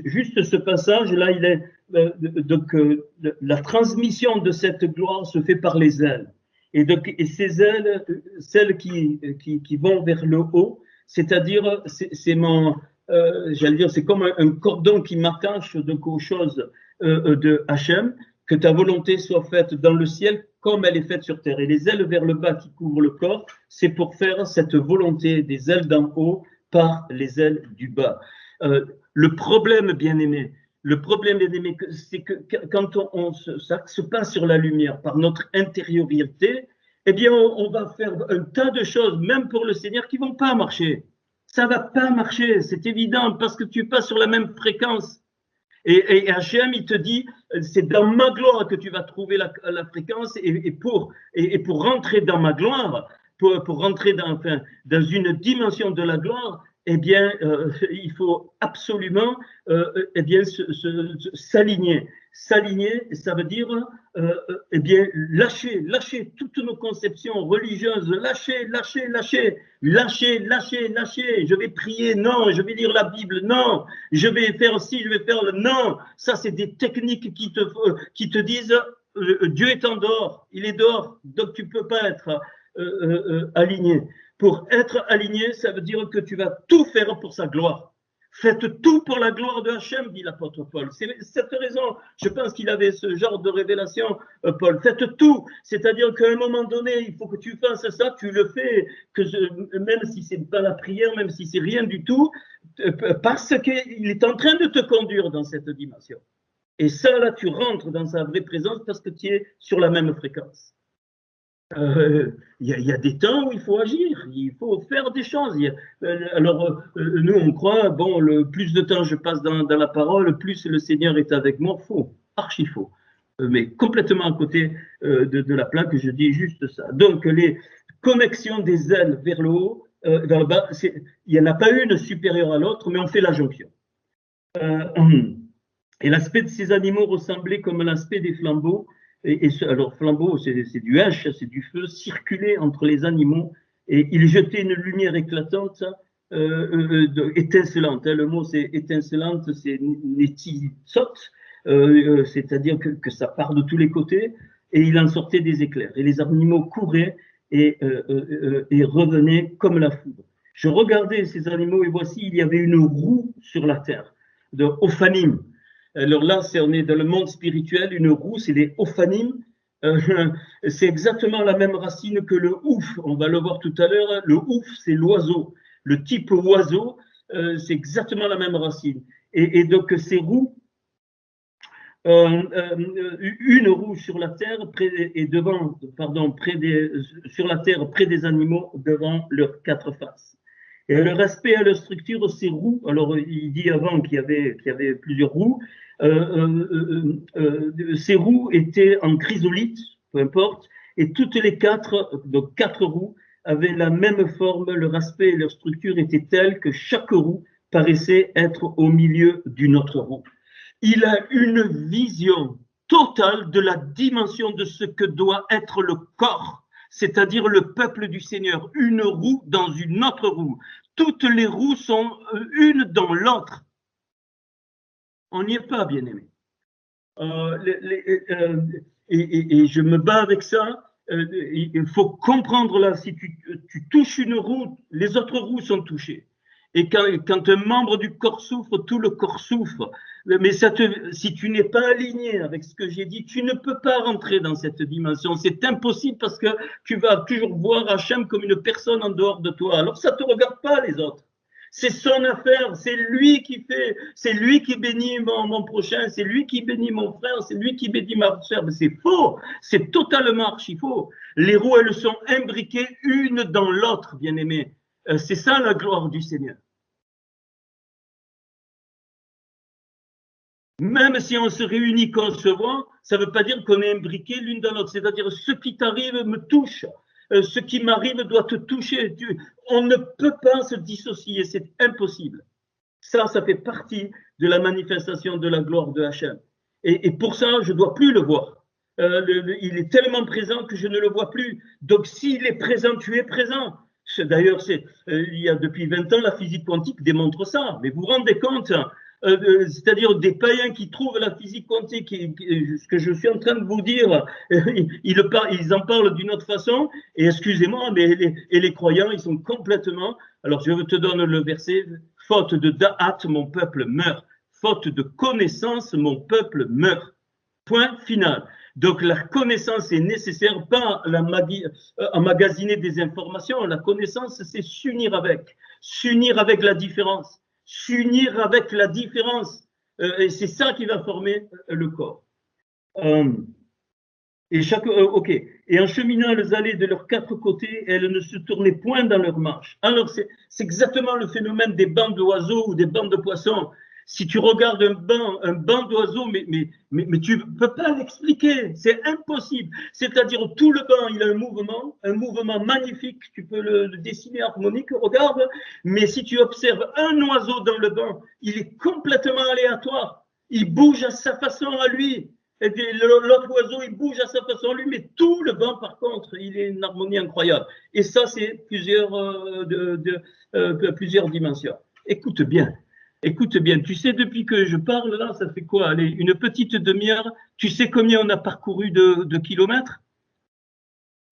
Juste ce passage-là, il est la transmission de cette gloire se fait par les ailes. Et ces ailes, celles qui vont vers le haut, c'est-à-dire, j'allais dire, c'est comme un cordon qui m'attache aux choses de Hachem, que ta volonté soit faite dans le ciel comme elle est faite sur terre. Et les ailes vers le bas qui couvrent le corps, c'est pour faire cette volonté des ailes d'en haut par les ailes du bas. Le problème, bien-aimé, c'est que quand ça se passe sur la lumière par notre intériorité, eh bien, on va faire un tas de choses, même pour le Seigneur, qui ne vont pas marcher. Ça ne va pas marcher, c'est évident, parce que tu passes sur la même fréquence. Et Hachem, il te dit, c'est dans ma gloire que tu vas trouver la fréquence, et pour rentrer dans ma gloire, pour rentrer dans une dimension de la gloire, eh bien, il faut absolument eh bien, s'aligner. S'aligner, ça veut dire eh bien, lâcher toutes nos conceptions religieuses, lâcher. Je vais prier, non. Je vais lire la Bible, non. Je vais faire ci, je vais faire le non. Ça, c'est des techniques qui te disent Dieu est en dehors, il est dehors, donc tu ne peux pas être aligné. Pour être aligné, ça veut dire que tu vas tout faire pour sa gloire. Faites tout pour la gloire de Hachem, dit l'apôtre Paul. C'est cette raison, je pense qu'il avait ce genre de révélation, Paul. Faites tout, c'est-à-dire qu'à un moment donné, il faut que tu fasses ça, tu le fais, même si c'est pas la prière, même si c'est rien du tout, parce qu'il est en train de te conduire dans cette dimension. Et ça, là, tu rentres dans sa vraie présence parce que tu es sur la même fréquence. Il y a des temps où il faut agir, il faut faire des choses. Alors, nous, on croit, bon, le plus de temps je passe dans la parole, plus le Seigneur est avec moi. Faux, archi faux. Mais complètement à côté de la plaque, je dis juste ça. Donc, les connexions des ailes vers le haut, vers le bas, il n'y en a pas une supérieure à l'autre, mais on fait la jonction. Et l'aspect de ces animaux ressemblait comme l'aspect des flambeaux. Alors, flambeau, c'est du H, c'est du feu circulé entre les animaux, et il jetait une lumière éclatante, étincelante. Le mot, c'est étincelante, c'est netizot, c'est-à-dire que ça part de tous les côtés, et il en sortait des éclairs. Et les animaux couraient et revenaient comme la foudre. Je regardais ces animaux, et voici, il y avait une roue sur la terre, de Ophanim. Alors là, on est dans le monde spirituel, une roue, c'est les ophanim. C'est exactement la même racine que le ouf. On va le voir tout à l'heure. Le ouf, c'est l'oiseau. Le type oiseau, c'est exactement la même racine. Et donc, ces roues, une roue sur la terre sur la terre près des animaux devant leurs 4 faces. Et leur aspect et leur structure, ces roues, alors il dit avant qu'il y avait plusieurs roues, ces roues étaient en chrysolite, peu importe, et toutes les 4, donc 4 roues, avaient la même forme, leur aspect et leur structure étaient tels que chaque roue paraissait être au milieu d'une autre roue. Il a une vision totale de la dimension de ce que doit être le corps. c'est-à-dire le peuple du Seigneur, une roue dans une autre roue. Toutes les roues sont une dans l'autre. On n'y est pas, bien-aimé. Et je me bats avec ça. Il faut comprendre là, si tu touches une roue, les autres roues sont touchées. Et quand un membre du corps souffre, tout le corps souffre. Mais si tu n'es pas aligné avec ce que j'ai dit, tu ne peux pas rentrer dans cette dimension. C'est impossible parce que tu vas toujours voir Hachem comme une personne en dehors de toi. Alors ça ne te regarde pas les autres. C'est son affaire, c'est lui qui fait, c'est lui qui bénit mon prochain, c'est lui qui bénit mon frère, c'est lui qui bénit ma soeur. Mais c'est faux, c'est totalement archi faux. Les roues, elles sont imbriquées une dans l'autre, bien-aimés. C'est ça la gloire du Seigneur. Même si on se réunit, qu'on se voit, ça ne veut pas dire qu'on est imbriqués l'une dans l'autre. C'est-à-dire, ce qui t'arrive me touche. Ce qui m'arrive doit te toucher. On ne peut pas se dissocier, c'est impossible. Ça fait partie de la manifestation de la gloire de Hachem. Et pour ça, je ne dois plus le voir. Il est tellement présent que je ne le vois plus. Donc, s'il est présent, tu es présent. D'ailleurs, il y a depuis 20 ans, la physique quantique démontre ça. Mais vous vous rendez compte, c'est-à-dire des païens qui trouvent la physique quantique, ce que je suis en train de vous dire, ils en parlent d'une autre façon, et excusez-moi, mais les croyants, ils sont complètement... Alors, je te donne le verset, « Faute de da'at, mon peuple meurt. Faute de connaissance, mon peuple meurt. » Point final. Donc, la connaissance est nécessaire, pas emmagasiner des informations. La connaissance, c'est s'unir avec la différence. S'unir avec la différence. Et c'est ça qui va former le corps. Ok. Et en cheminant, elles allaient de leurs quatre côtés, et elles ne se tournaient point dans leur marche. Alors, c'est exactement le phénomène des bancs d'oiseaux ou des bancs de poissons. Si tu regardes un banc d'oiseaux, mais tu ne peux pas l'expliquer, c'est impossible. C'est-à-dire, tout le banc, il a un mouvement magnifique, tu peux le dessiner harmonique, regarde, mais si tu observes un oiseau dans le banc, il est complètement aléatoire, il bouge à sa façon à lui, et l'autre oiseau, il bouge à sa façon à lui, mais tout le banc, par contre, il est une harmonie incroyable. Et ça, c'est plusieurs dimensions. Écoute bien. Écoute bien, tu sais, depuis que je parle là, ça fait quoi? Allez, une petite demi-heure. Tu sais combien on a parcouru de kilomètres?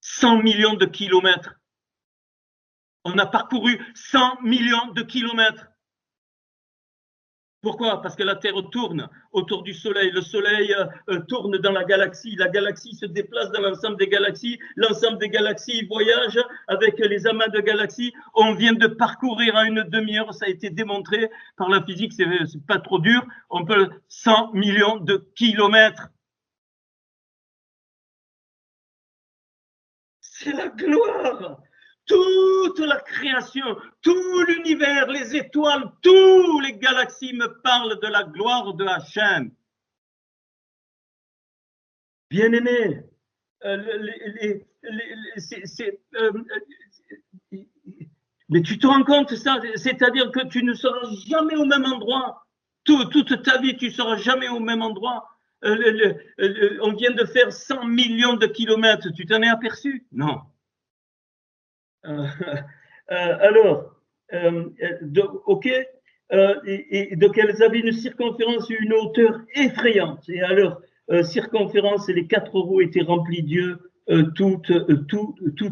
100 millions de kilomètres. On a parcouru 100 millions de kilomètres. Pourquoi? Parce que la Terre tourne autour du Soleil. Le Soleil tourne dans la galaxie se déplace dans l'ensemble des galaxies voyagent avec les amas de galaxies. On vient de parcourir en une demi-heure, ça a été démontré par la physique, c'est pas trop dur, on peut 100 millions de kilomètres. C'est la gloire! Toute la création, tout l'univers, les étoiles, toutes les galaxies me parlent de la gloire de Hachem. Bien-aimé, mais tu te rends compte ça, c'est-à-dire que tu ne seras jamais au même endroit. Toute ta vie, tu ne seras jamais au même endroit. On vient de faire 100 millions de kilomètres, tu t'en es aperçu? Non. Ok, et donc elles avaient une circonférence et une hauteur effrayante, et à leur circonférence, les quatre roues étaient remplies d'yeux tout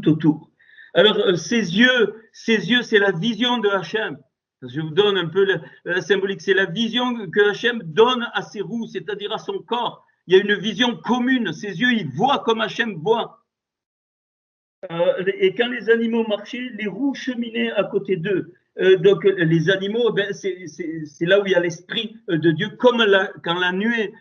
autour. Alors ces yeux, c'est la vision de Hachem. Je vous donne un peu la symbolique, c'est la vision que Hachem donne à ses roues, c'est-à-dire à son corps. Il y a une vision commune, ses yeux, ils voient comme Hachem voit. Et quand les animaux marchaient, les roues cheminaient à côté d'eux. Donc les animaux, ben, c'est là où il y a l'esprit de Dieu. Comme quand la nuée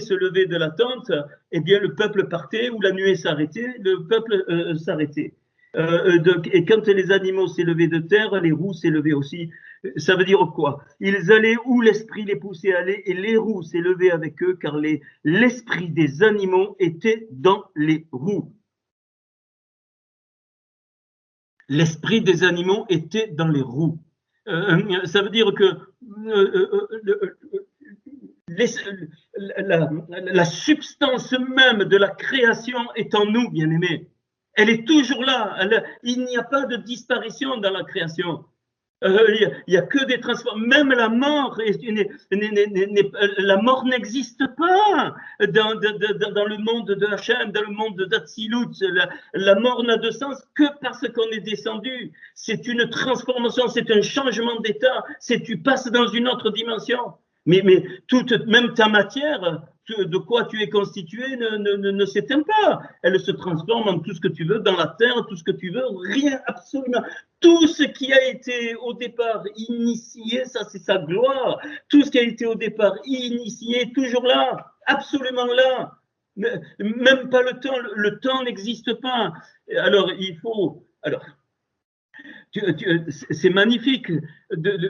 se levait de la tente, eh bien le peuple partait, ou la nuée s'arrêtait, le peuple s'arrêtait. Et quand les animaux s'élevaient de terre, les roues s'élevaient aussi. Ça veut dire quoi? Ils allaient où l'esprit les poussait à aller, et les roues s'élevaient avec eux, car l'esprit des animaux était dans les roues. L'esprit des animaux était dans les roues. Ça veut dire que la substance même de la création est en nous, bien-aimés. Elle est toujours là. Il n'y a pas de disparition dans la création. Il n'y a que des transformations. Même la mort, la mort n'existe pas dans le monde de Hachem, dans le monde d'Atsilut. La mort n'a de sens que parce qu'on est descendu. C'est une transformation, c'est un changement d'état. Tu passes dans une autre dimension. Mais même ta matière, de quoi tu es constitué, ne s'éteint pas. Elle se transforme en tout ce que tu veux, dans la terre, tout ce que tu veux, rien, absolument. Tout ce qui a été au départ initié, ça c'est sa gloire. Tout ce qui a été au départ initié, toujours là, absolument là. Même pas le temps n'existe pas. Alors il faut... Alors, c'est magnifique.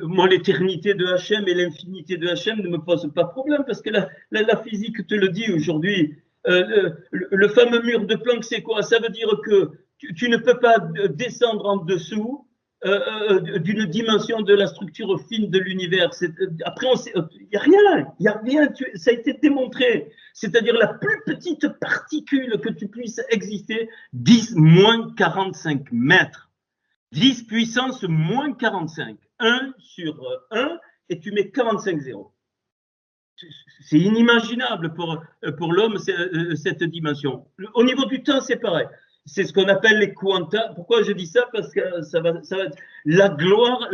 Moi, l'éternité de Hachem et l'infinité de Hachem ne me posent pas problème parce que la physique te le dit aujourd'hui. Le fameux mur de Planck, c'est quoi? Ça veut dire que tu ne peux pas descendre en dessous d'une dimension de la structure fine de l'univers. Après, il n'y a rien, ça a été démontré. C'est-à-dire la plus petite particule que tu puisses exister, 10 moins 45 mètres. 10 puissance moins 45, 1 sur 1, et tu mets 45 zéros. C'est inimaginable pour l'homme, cette dimension. Au niveau du temps, c'est pareil. C'est ce qu'on appelle les quanta. Pourquoi je dis ça? Parce que ça va être la gloire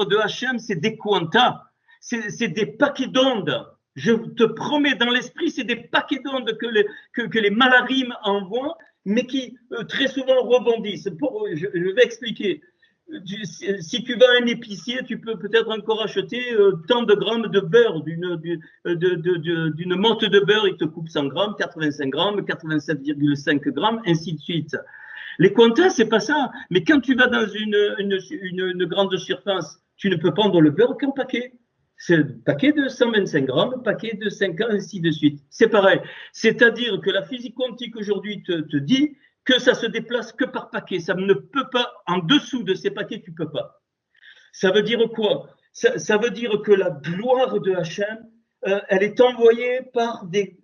de Hachem, c'est des quanta. C'est des paquets d'ondes. Je te promets, dans l'esprit, c'est des paquets d'ondes que les malarim envoient, mais qui très souvent rebondissent. Je vais expliquer. Si tu vas à un épicier, tu peux peut-être encore acheter tant de grammes de beurre, d'une motte de beurre, il te coupe 100 grammes, 85 grammes, 87,5 grammes, ainsi de suite. Les quantas, c'est pas ça. Mais quand tu vas dans une grande surface, tu ne peux prendre le beurre qu'un paquet. C'est un paquet de 125 grammes, paquet de 50, ainsi de suite. C'est pareil. C'est-à-dire que la physique quantique aujourd'hui te dit que ça se déplace que par paquet. Ça ne peut pas, en dessous de ces paquets, tu ne peux pas. Ça veut dire quoi? Ça veut dire que la gloire de Hachem, elle est envoyée par des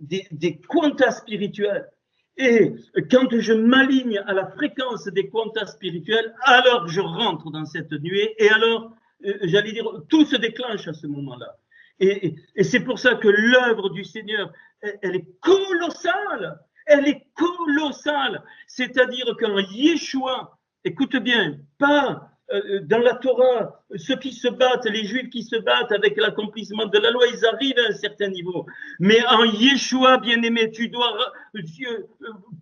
quantas spirituels. Et quand je m'aligne à la fréquence des quantas spirituels, alors je rentre dans cette nuée et alors, j'allais dire, tout se déclenche à ce moment-là. Et c'est pour ça que l'œuvre du Seigneur, elle est colossale. Elle est colossale. C'est-à-dire qu'en Yeshua, écoute bien, pas dans la Torah, ceux qui se battent, les Juifs qui se battent avec l'accomplissement de la loi, ils arrivent à un certain niveau. Mais en Yeshua, bien-aimé, tu dois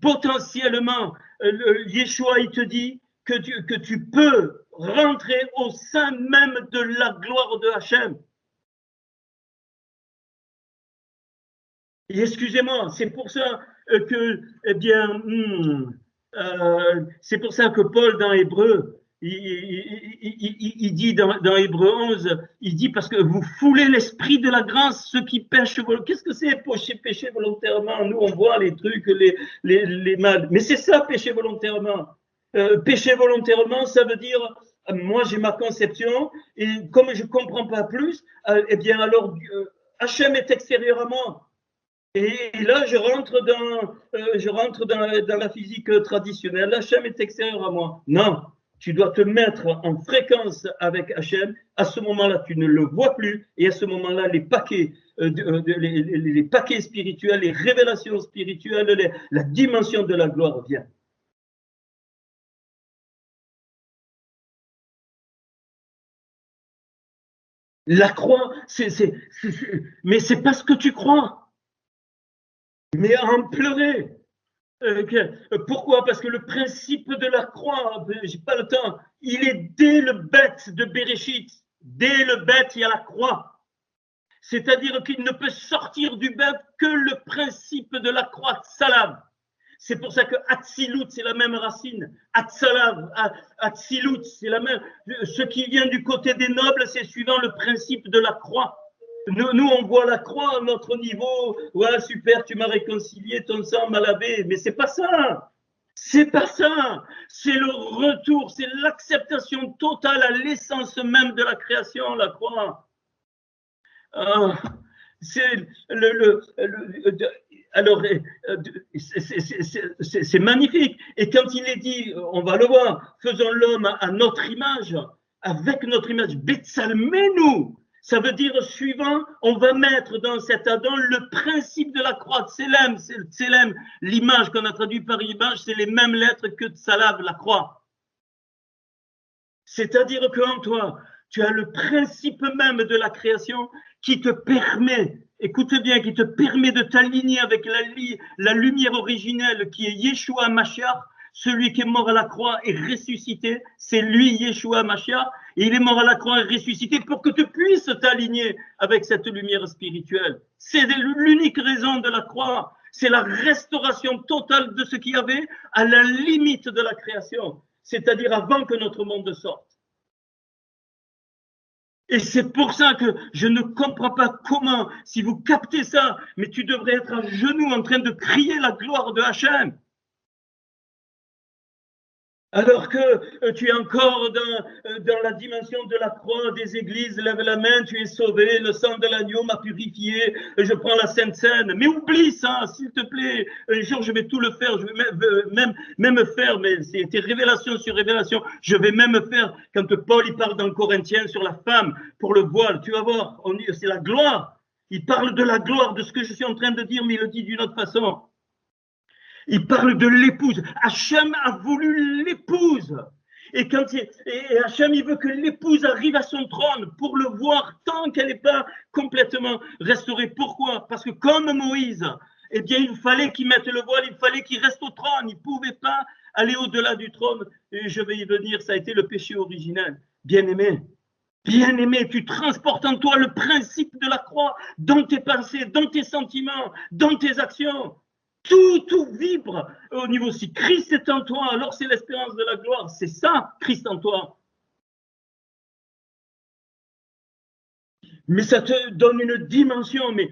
potentiellement, Yeshua, il te dit que tu peux rentrer au sein même de la gloire de Hachem. Et excusez-moi, c'est pour ça que, eh bien, c'est pour ça que Paul, dans Hébreu, il dit dans Hébreu 11, il dit parce que vous foulez l'esprit de la grâce, ceux qui pêchent. Qu'est-ce que c'est pécher volontairement? Nous, on voit les trucs, les mal. Mais c'est ça, pécher volontairement. Pécher volontairement, ça veut dire, moi j'ai ma conception, et comme je ne comprends pas plus, eh bien alors, Hachem est extérieur à moi. Et là, je rentre dans la physique traditionnelle. Hachem est extérieur à moi. Non, tu dois te mettre en fréquence avec Hachem. À ce moment-là, tu ne le vois plus. Et à ce moment-là, les paquets spirituels, les révélations spirituelles, la dimension de la gloire vient. La croix, mais c'est pas ce que tu crois. Mais à en pleurer. Pourquoi? Parce que le principe de la croix, j'ai pas le temps, il est dès le bête de Bereshit. Dès le bête, il y a la croix. C'est-à-dire qu'il ne peut sortir du bête que le principe de la croix Tsalav. C'est pour ça que Atsilut, c'est la même racine. Atsalav, Atsilut, c'est la même. Ce qui vient du côté des nobles, c'est suivant le principe de la croix. Nous, on voit la croix à notre niveau. Ouais, super, tu m'as réconcilié, ton sang m'a lavé. Mais c'est pas ça. C'est pas ça. C'est le retour, c'est l'acceptation totale à l'essence même de la création, la croix. C'est alors, c'est magnifique. Et quand il est dit, on va le voir, faisons l'homme à notre image, avec notre image, Betsalmenu, ça veut dire suivant, on va mettre dans cet Adam le principe de la croix, Tselem, l'image qu'on a traduit par image, c'est les mêmes lettres que Tsalav, la croix. C'est-à-dire qu'en toi, tu as le principe même de la création qui te permet, écoute bien, qui te permet de t'aligner avec la lumière originelle qui est Yeshua Mashiach, celui qui est mort à la croix et ressuscité, c'est lui Yeshua Mashiach, et il est mort à la croix et ressuscité pour que tu puisses t'aligner avec cette lumière spirituelle. C'est l'unique raison de la croix, c'est la restauration totale de ce qu'il y avait à la limite de la création, c'est-à-dire avant que notre monde sorte. Et c'est pour ça que je ne comprends pas comment, si vous captez ça, mais tu devrais être à genoux en train de crier la gloire de Hachem. Alors que tu es encore dans la dimension de la croix des églises, lève la main, tu es sauvé, le sang de l'agneau m'a purifié, je prends la Sainte Seine. Mais oublie ça, s'il te plaît. Un jour, je vais tout le faire, je vais même faire, mais c'était révélation sur révélation. Je vais même faire, quand Paul il parle dans Corinthiens sur la femme pour le voile, tu vas voir, c'est la gloire. Il parle de la gloire, de ce que je suis en train de dire, mais il le dit d'une autre façon. Il parle de l'épouse. Hachem a voulu l'épouse. Et Hachem, il veut que l'épouse arrive à son trône pour le voir tant qu'elle n'est pas complètement restaurée. Pourquoi? Parce que comme Moïse, eh bien, il fallait qu'il mette le voile, il fallait qu'il reste au trône. Il ne pouvait pas aller au-delà du trône. Et je vais y venir, ça a été le péché originel. Bien-aimé, tu transportes en toi le principe de la croix dans tes pensées, dans tes sentiments, dans tes actions. Tout vibre au niveau. Si Christ est en toi, alors c'est l'espérance de la gloire. C'est ça, Christ en toi. Mais ça te donne une dimension, mais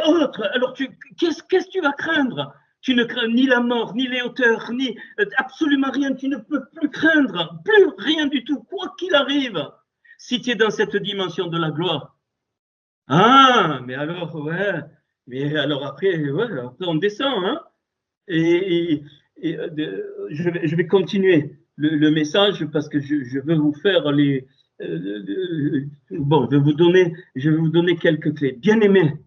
autre. Alors, qu'est-ce que tu vas craindre? Tu ne crains ni la mort, ni les hauteurs, ni absolument rien. Tu ne peux plus craindre, plus rien du tout, quoi qu'il arrive, si tu es dans cette dimension de la gloire. Ah, mais alors, ouais. Mais alors après, on descend, hein. Et je vais continuer le message parce que je veux vous faire les. Bon, je vais vous donner quelques clés. Bien-aimés,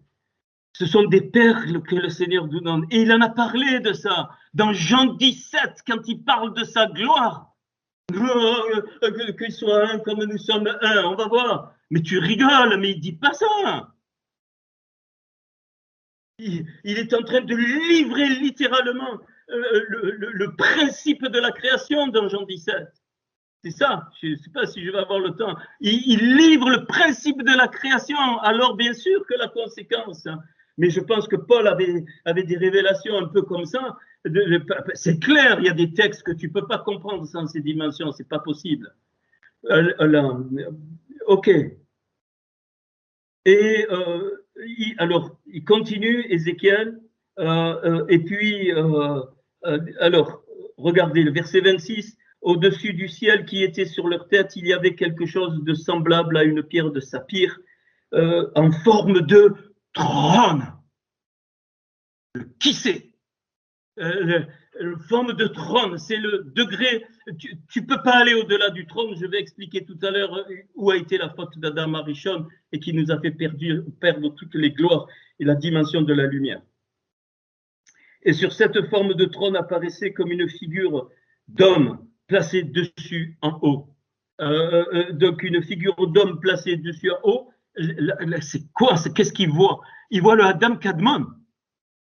ce sont des perles que le Seigneur nous donne. Et il en a parlé de ça dans Jean 17 quand il parle de sa gloire. Qu'il soit un comme nous sommes un, on va voir. Mais tu rigoles, mais il dit pas ça. Il est en train de livrer littéralement le principe de la création dans Jean 17. C'est ça, je ne sais pas si je vais avoir le temps. Il livre le principe de la création, alors bien sûr que la conséquence, mais je pense que Paul avait des révélations un peu comme ça. C'est clair, il y a des textes que tu ne peux pas comprendre sans ces dimensions, ce n'est pas possible. Ok. Et alors, il continue, Ézéchiel, et puis, alors, regardez le verset 26, au-dessus du ciel qui était sur leur tête, il y avait quelque chose de semblable à une pierre de saphir, en forme de trône. Qui c'est? Forme de trône, c'est le degré, tu ne peux pas aller au-delà du trône, je vais expliquer tout à l'heure où a été la faute d'Adam Arishon et qui nous a fait perdre toutes les gloires et la dimension de la lumière. Et sur cette forme de trône apparaissait comme une figure d'homme placée dessus en haut. Donc une figure d'homme placée dessus en haut, c'est quoi? Qu'est-ce qu'il voit? Il voit le Adam Kadmon.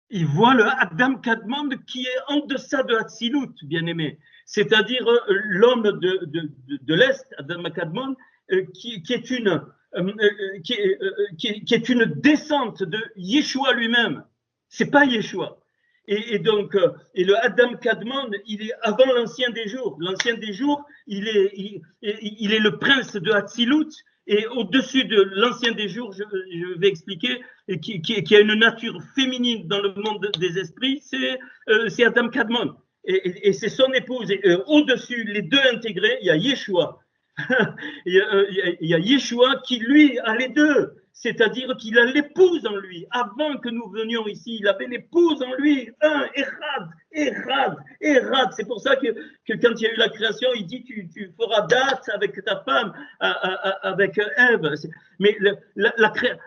Il voit le Adam Kadmon qui est en deçà de Hatzilut, bien-aimé. C'est-à-dire l'homme de l'Est, Adam Kadmon, qui est une descente de Yeshua lui-même. C'est pas Yeshua. Et donc, le Adam Kadmon, il est avant l'ancien des jours. L'ancien des jours, il est le prince de Hatzilut. Et au-dessus de l'ancien des jours, je vais expliquer, qui a une nature féminine dans le monde des esprits, c'est Adam Kadmon. Et c'est son épouse. Et au-dessus, les deux intégrés, il y a Yeshua. Il y a Yeshua qui, lui, a les deux. c'est-à-dire qu'il a l'épouse en lui. Avant que nous venions ici, il avait l'épouse en lui. Erad. C'est pour ça que quand il y a eu la création, il dit tu feras date avec ta femme, avec Ève. Mais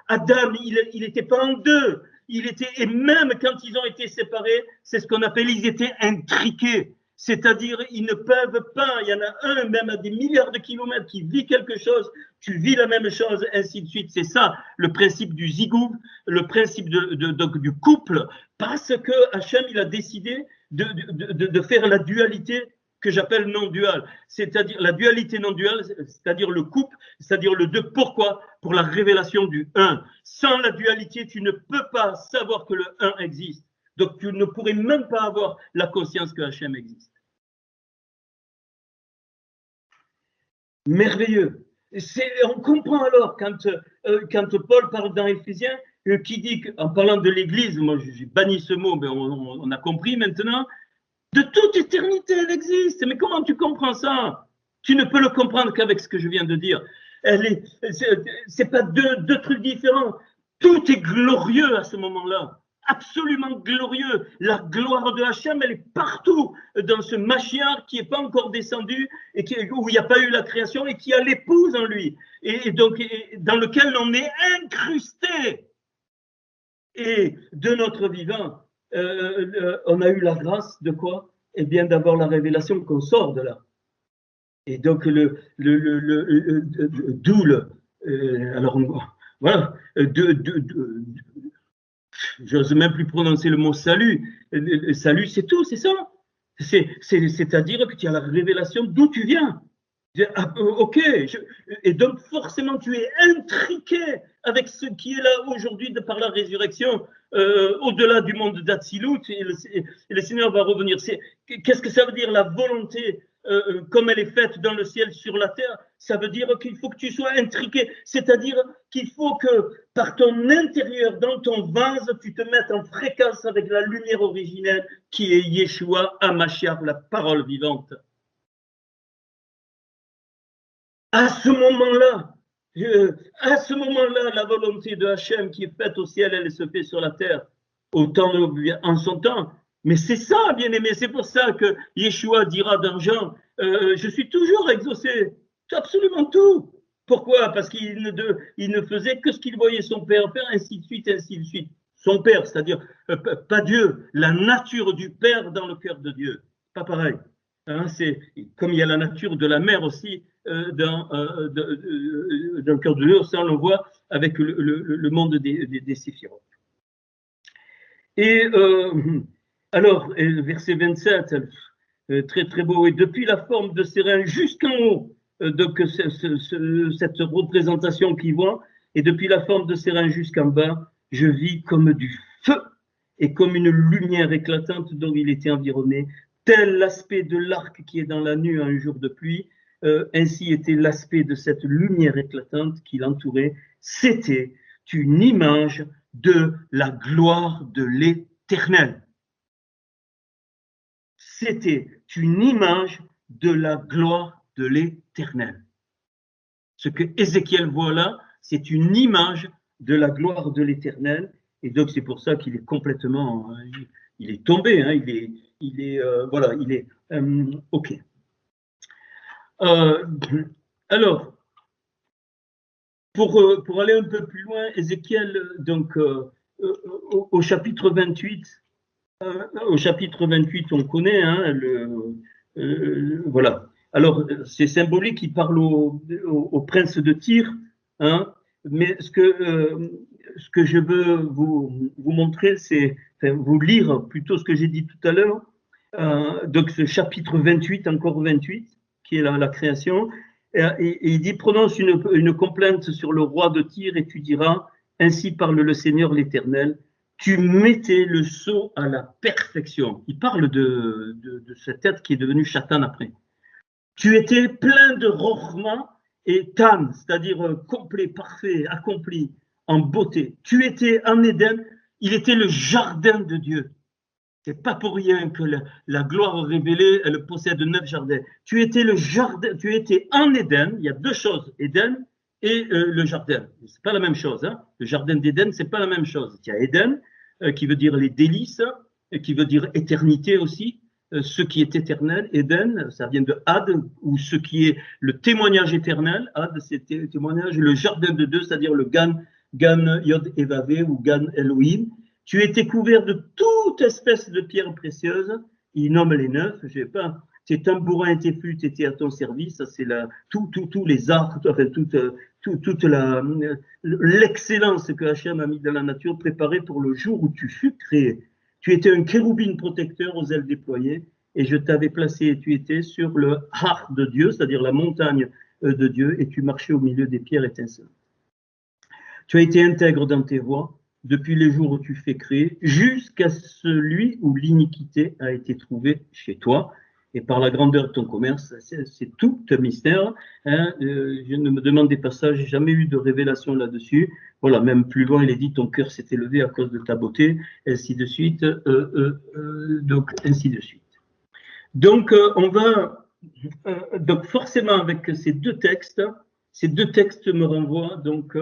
Adam, il n'était pas en deux. Et même quand ils ont été séparés, c'est ce qu'on appelle, ils étaient intriqués. C'est-à-dire, ils ne peuvent pas, il y en a un, même à des milliards de kilomètres, qui vit quelque chose, tu vis la même chose, ainsi de suite. C'est ça, le principe du zigouv, le principe du couple, parce que Hachem, il a décidé de faire la dualité que j'appelle non-dual. C'est-à-dire, la dualité non-duale, c'est-à-dire le couple, c'est-à-dire le deux. Pourquoi? Pour la révélation du un. Sans la dualité, tu ne peux pas savoir que le un existe. Donc, tu ne pourrais même pas avoir la conscience que Hachem existe. Merveilleux. On comprend alors quand Paul parle dans Éphésiens, qui dit, en parlant de l'Église, moi j'ai banni ce mot, mais on a compris maintenant, de toute éternité elle existe. Mais comment tu comprends ça? Tu ne peux le comprendre qu'avec ce que je viens de dire. C'est pas deux trucs différents. Tout est glorieux à ce moment-là. Absolument glorieux. La gloire de Hachem, elle est partout dans ce Mashiach qui n'est pas encore descendu et où il n'y a pas eu la création et qui a l'épouse en lui. Et donc, dans lequel on est incrusté. Et de notre vivant, on a eu la grâce de quoi? Eh bien, d'avoir la révélation qu'on sort de là. Et donc, alors, voilà, j'ose même plus prononcer le mot salut. Le salut, c'est tout, c'est ça. C'est-à-dire que tu as la révélation d'où tu viens. Ok, et donc forcément tu es intriqué avec ce qui est là aujourd'hui par la résurrection, au-delà du monde d'Atsilut, et le Seigneur va revenir. Qu'est-ce que ça veut dire la volonté comme elle est faite dans le ciel sur la terre? Ça veut dire qu'il faut que tu sois intriqué, c'est-à-dire qu'il faut que par ton intérieur, dans ton vase, tu te mettes en fréquence avec la lumière originelle qui est Yeshua HaMashiach, la parole vivante. À ce moment-là, la volonté de Hachem qui est faite au ciel, elle se fait sur la terre, en son temps. Mais c'est ça, bien-aimé, c'est pour ça que Yeshua dira dans Jean, je suis toujours exaucé, absolument tout. Pourquoi? Parce qu'il ne faisait que ce qu'il voyait son Père faire, ainsi de suite, ainsi de suite. Son Père, c'est-à-dire, pas Dieu, la nature du Père dans le cœur de Dieu. Pas pareil. Hein, c'est comme il y a la nature de la mère aussi dans le cœur de Dieu, ça on le voit avec le monde des séphirotes. Et alors, verset 27, très très beau, et depuis la forme de ses reins jusqu'en haut, donc cette représentation qu'il voit, et depuis la forme de ses reins jusqu'en bas, je vis comme du feu et comme une lumière éclatante dont il était environné. Tel l'aspect de l'arc qui est dans la nue un jour de pluie, ainsi était l'aspect de cette lumière éclatante qui l'entourait. C'était une image de la gloire de l'Éternel. C'était une image de la gloire de l'Éternel. Ce que Ézéchiel voit là, c'est une image de la gloire de l'Éternel. Et donc c'est pour ça qu'il est complètement, il est tombé, hein, il est ok. Alors, pour aller un peu plus loin, Ézéchiel, donc au chapitre 28, on connaît, hein, voilà. Alors, c'est symbolique, il parle au prince de Tyr, hein, mais ce que je veux vous montrer, c'est vous lire plutôt ce que j'ai dit tout à l'heure. Donc, ce chapitre 28, encore 28, qui est la création, et il dit, prononce une complainte sur le roi de Tyr et tu diras, ainsi parle le Seigneur l'Éternel, tu mettais le sceau à la perfection. Il parle de cette tête qui est devenue Chatan après. Tu étais plein de rochma et tam, c'est-à-dire complet, parfait, accompli, en beauté. Tu étais en Éden, il était le jardin de Dieu. C'est pas pour rien que la gloire révélée, elle possède 9 jardins. Tu étais le jardin, tu étais en Éden, il y a deux choses, Éden et le jardin. C'est pas la même chose. Hein. Le jardin d'Éden, c'est pas la même chose. Il y a Éden, qui veut dire les délices, qui veut dire éternité aussi. Ce qui est éternel, Éden, ça vient de Ad, ou ce qui est le témoignage éternel. Ad, c'est témoignage. Le jardin de Dieu, c'est-à-dire le Gan Yod Evavé ou Gan Elohim. Tu étais couvert de toute espèce de pierres précieuses. Il nomme les 9. Je sais pas. Tes tambourins et tes flûtes étaient à ton service. Ça, c'est tous les arts, enfin, toute l'excellence que Hachem a mis dans la nature, préparée pour le jour où tu fus créé. Tu étais un chérubin protecteur aux ailes déployées, et je t'avais placé, et tu étais sur le Har de Dieu, c'est-à-dire la montagne de Dieu, et tu marchais au milieu des pierres étincelantes. Tu as été intègre dans tes voies, depuis les jours où tu fais créer, jusqu'à celui où l'iniquité a été trouvée chez toi, et par la grandeur de ton commerce, c'est tout un mystère. Hein. Je ne me demande des passages, j'ai jamais eu de révélation là-dessus. Voilà, même plus loin, il est dit ton cœur s'est élevé à cause de ta beauté, ainsi de suite. Donc, ainsi de suite. Donc, on va donc forcément avec ces deux textes me renvoient donc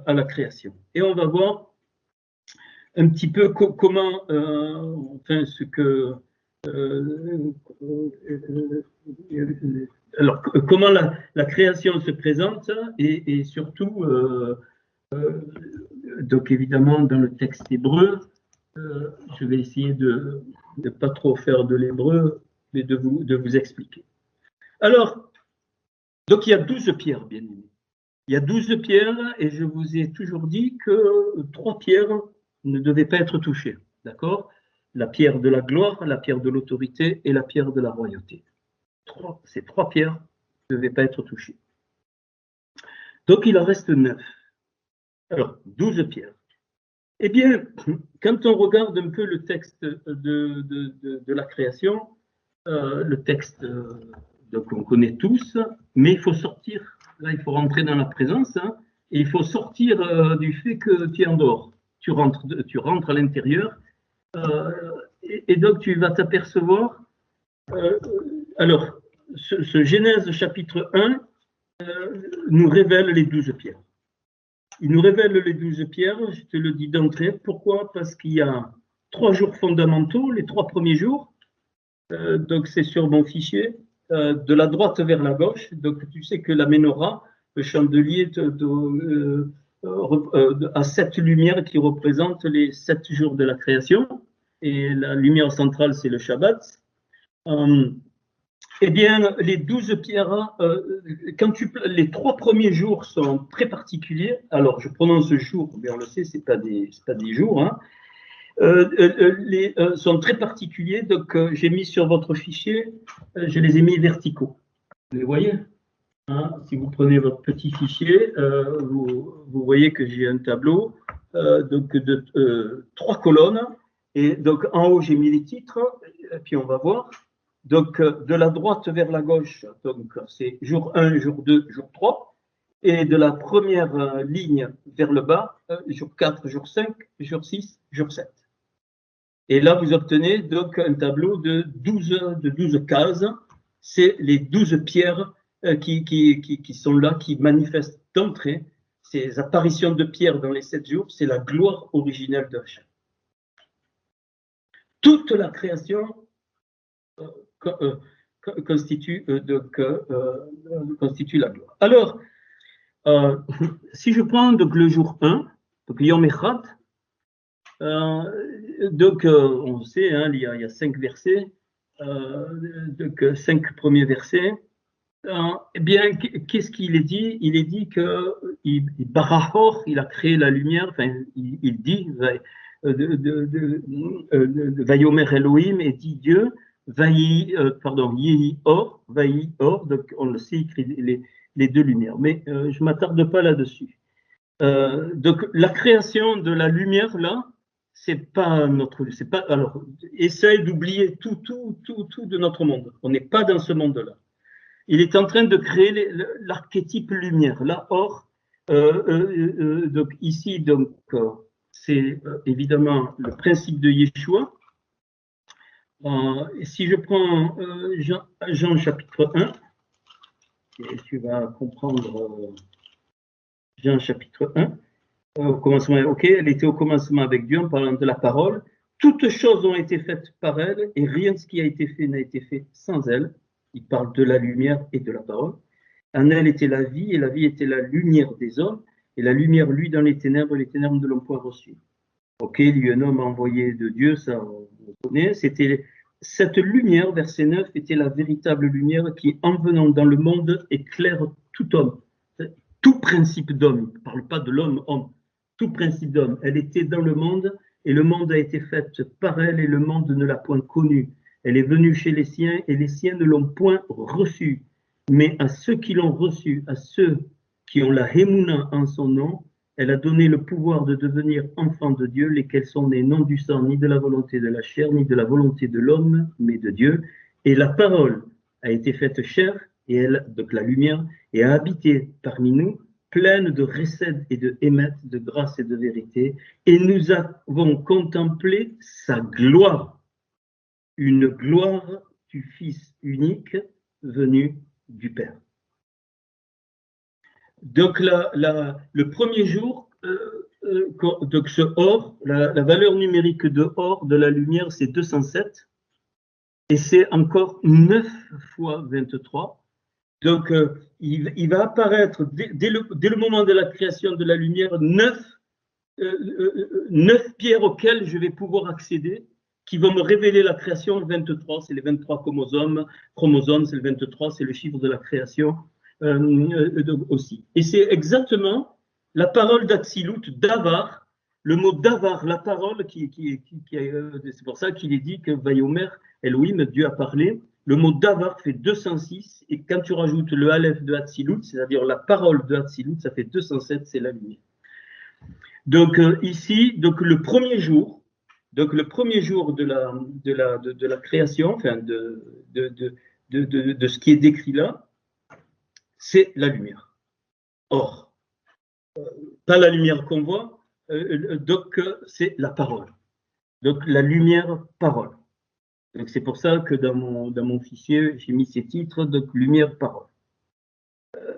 à la création. Et on va voir un petit peu comment, enfin, ce que alors, comment la création se présente et surtout, donc évidemment, dans le texte hébreu, je vais essayer de ne pas trop faire de l'hébreu, mais de vous expliquer. Alors, donc il y a 12 pierres, bien aimés. Il y a 12 pierres et je vous ai toujours dit que 3 pierres ne devaient pas être touchées, d'accord ? La pierre de la gloire, la pierre de l'autorité et la pierre de la royauté. Ces 3 pierres ne devaient pas être touchées. Donc, il en reste 9. Alors, 12 pierres. Eh bien, quand on regarde un peu le texte de la création, le texte qu'on connaît tous, mais il faut sortir, là, il faut rentrer dans la présence, hein, et il faut sortir du fait que tu es en dehors. Tu rentres à l'intérieur. Et donc, tu vas t'apercevoir, alors, ce Genèse chapitre 1 nous révèle les 12 pierres. Il nous révèle les 12 pierres, je te le dis d'entrée. Pourquoi? Parce qu'il y a 3 jours fondamentaux, les 3 premiers jours. Donc, c'est sur mon fichier, de la droite vers la gauche. Donc, tu sais que la menorah, le chandelier, a 7 lumières qui représentent les 7 jours de la création. Et la lumière centrale, c'est le Shabbat. Eh bien, les 12 pierres, les 3 premiers jours sont très particuliers. Alors, je prononce jour, mais on le sait, c'est pas des jours. Hein. Sont très particuliers. Donc, j'ai mis sur votre fichier, je les ai mis verticaux. Vous les voyez, hein, si vous prenez votre petit fichier, vous voyez que j'ai un tableau donc de 3 colonnes. Et donc, en haut, j'ai mis les titres, et puis on va voir. Donc, de la droite vers la gauche, donc c'est jour 1, jour 2, jour 3. Et de la première ligne vers le bas, jour 4, jour 5, jour 6, jour 7. Et là, vous obtenez donc un tableau de 12 cases. C'est les 12 pierres qui sont là, qui manifestent d'entrée. Ces apparitions de pierres dans les 7 jours, c'est la gloire originelle de Hachem. Toute la création constitue la gloire. Alors, si je prends donc le jour 1, donc Yom Echad, donc on sait, hein, il y a 5 versets, donc 5 premiers versets. Eh bien, qu'est-ce qu'il est dit? Il est dit que Barahor, il a créé la lumière, enfin, il dit Vayomer Elohim, et dit Dieu, Yehi Or, donc on le sait, il crée les 2 lumières, mais je ne m'attarde pas là-dessus. Donc la création de la lumière, là, c'est pas alors, essaye d'oublier tout de notre monde. On n'est pas dans ce monde-là. Il est en train de créer l'archétype lumière. Là, or, donc ici, donc, c'est évidemment le principe de Yeshua. Et si je prends Jean chapitre 1, et tu vas comprendre Jean chapitre 1. Au commencement, ok, elle était au commencement avec Dieu en parlant de la parole. Toutes choses ont été faites par elle et rien de ce qui a été fait n'a été fait sans elle. Il parle de la lumière et de la parole. En elle était la vie et la vie était la lumière des hommes. Et la lumière, lui, dans les ténèbres ne l'ont point reçue. Ok, lui, un homme envoyé de Dieu, ça on connaît. C'était cette lumière, verset 9, était la véritable lumière qui, en venant dans le monde, éclaire tout homme. Tout principe d'homme, il ne parle pas de l'homme-homme, tout principe d'homme. Elle était dans le monde et le monde a été fait par elle et le monde ne l'a point connue. Elle est venue chez les siens et les siens ne l'ont point reçue. Mais à ceux qui l'ont reçue, à ceux qui ont la Hémouna en son nom, elle a donné le pouvoir de devenir enfants de Dieu, lesquels sont nés non du sang, ni de la volonté de la chair, ni de la volonté de l'homme, mais de Dieu. Et la parole a été faite chair, et elle, donc la lumière, et a habité parmi nous, pleine de recède et de émet, de grâce et de vérité. Et nous avons contemplé sa gloire, une gloire du Fils unique venu du Père. Donc, le premier jour, donc ce or, la valeur numérique de or de la lumière, c'est 207. Et c'est encore 9 fois 23. Donc, il va apparaître, dès le moment de la création de la lumière, 9 pierres auxquelles je vais pouvoir accéder, qui vont me révéler la création, le 23, c'est les 23 chromosomes, c'est le 23, c'est le chiffre de la création. Aussi. Et c'est exactement la parole d'Atsilut, Davar, le mot Davar, la parole c'est pour ça qu'il est dit que Vayomer, Elohim, Dieu a parlé. Le mot Davar fait 206, et quand tu rajoutes le Aleph de Atsilut, c'est-à-dire la parole de Atsilut, ça fait 207, c'est la lumière. Donc ici, donc le premier jour de la création, enfin de ce qui est décrit là, c'est la lumière. Or, pas la lumière qu'on voit, donc c'est la parole. Donc la lumière, parole. Donc c'est pour ça que dans mon fichier, j'ai mis ces titres, donc lumière, parole.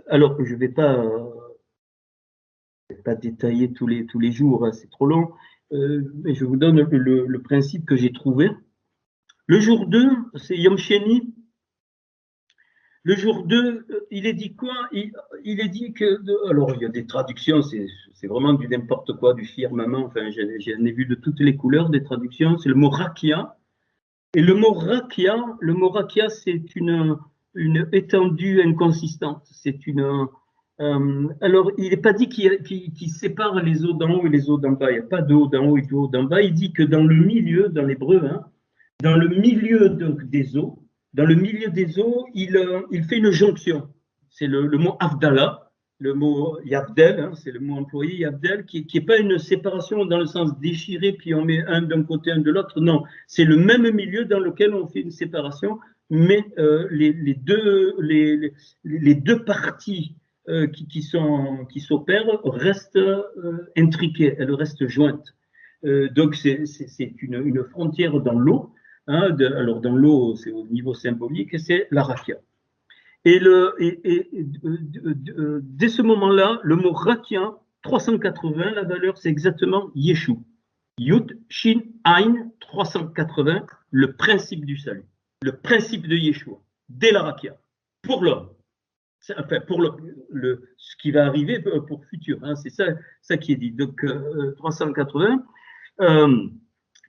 Alors, je ne vais pas détailler tous les jours, hein, c'est trop long, mais je vous donne le principe que j'ai trouvé. Le jour 2, c'est Yom Sheni. Le jour 2, il est dit quoi? Il est dit que... Alors, il y a des traductions, c'est vraiment du n'importe quoi, du firmament. Enfin, j'en ai vu de toutes les couleurs des traductions. C'est le mot rakia. Et le mot rakia, c'est une étendue inconsistante. C'est une... alors, il n'est pas dit qu'il sépare les eaux d'en haut et les eaux d'en bas. Il n'y a pas d'eau d'en haut et d'eau d'en bas. Il dit que dans le milieu, dans l'hébreu, hein, dans le milieu donc, des eaux, dans le milieu des eaux, il fait une jonction. C'est le mot Avdallah, le mot Yabdel, hein, c'est le mot employé Yabdel, qui n'est pas une séparation dans le sens déchiré, puis on met un d'un côté, un de l'autre. Non, c'est le même milieu dans lequel on fait une séparation, mais les deux parties qui s'opèrent restent intriquées, elles restent jointes. Donc c'est une frontière dans l'eau. Hein, alors dans l'eau, c'est au niveau symbolique, c'est la rakia. Et dès ce moment-là, le mot rakia, 380, la valeur, c'est exactement Yeshu. Yud, Shin, Ain, 380, le principe du salut, le principe de Yeshua, dès la rakia, pour l'homme. Enfin, pour ce qui va arriver pour le futur, hein, c'est ça qui est dit. Donc 380.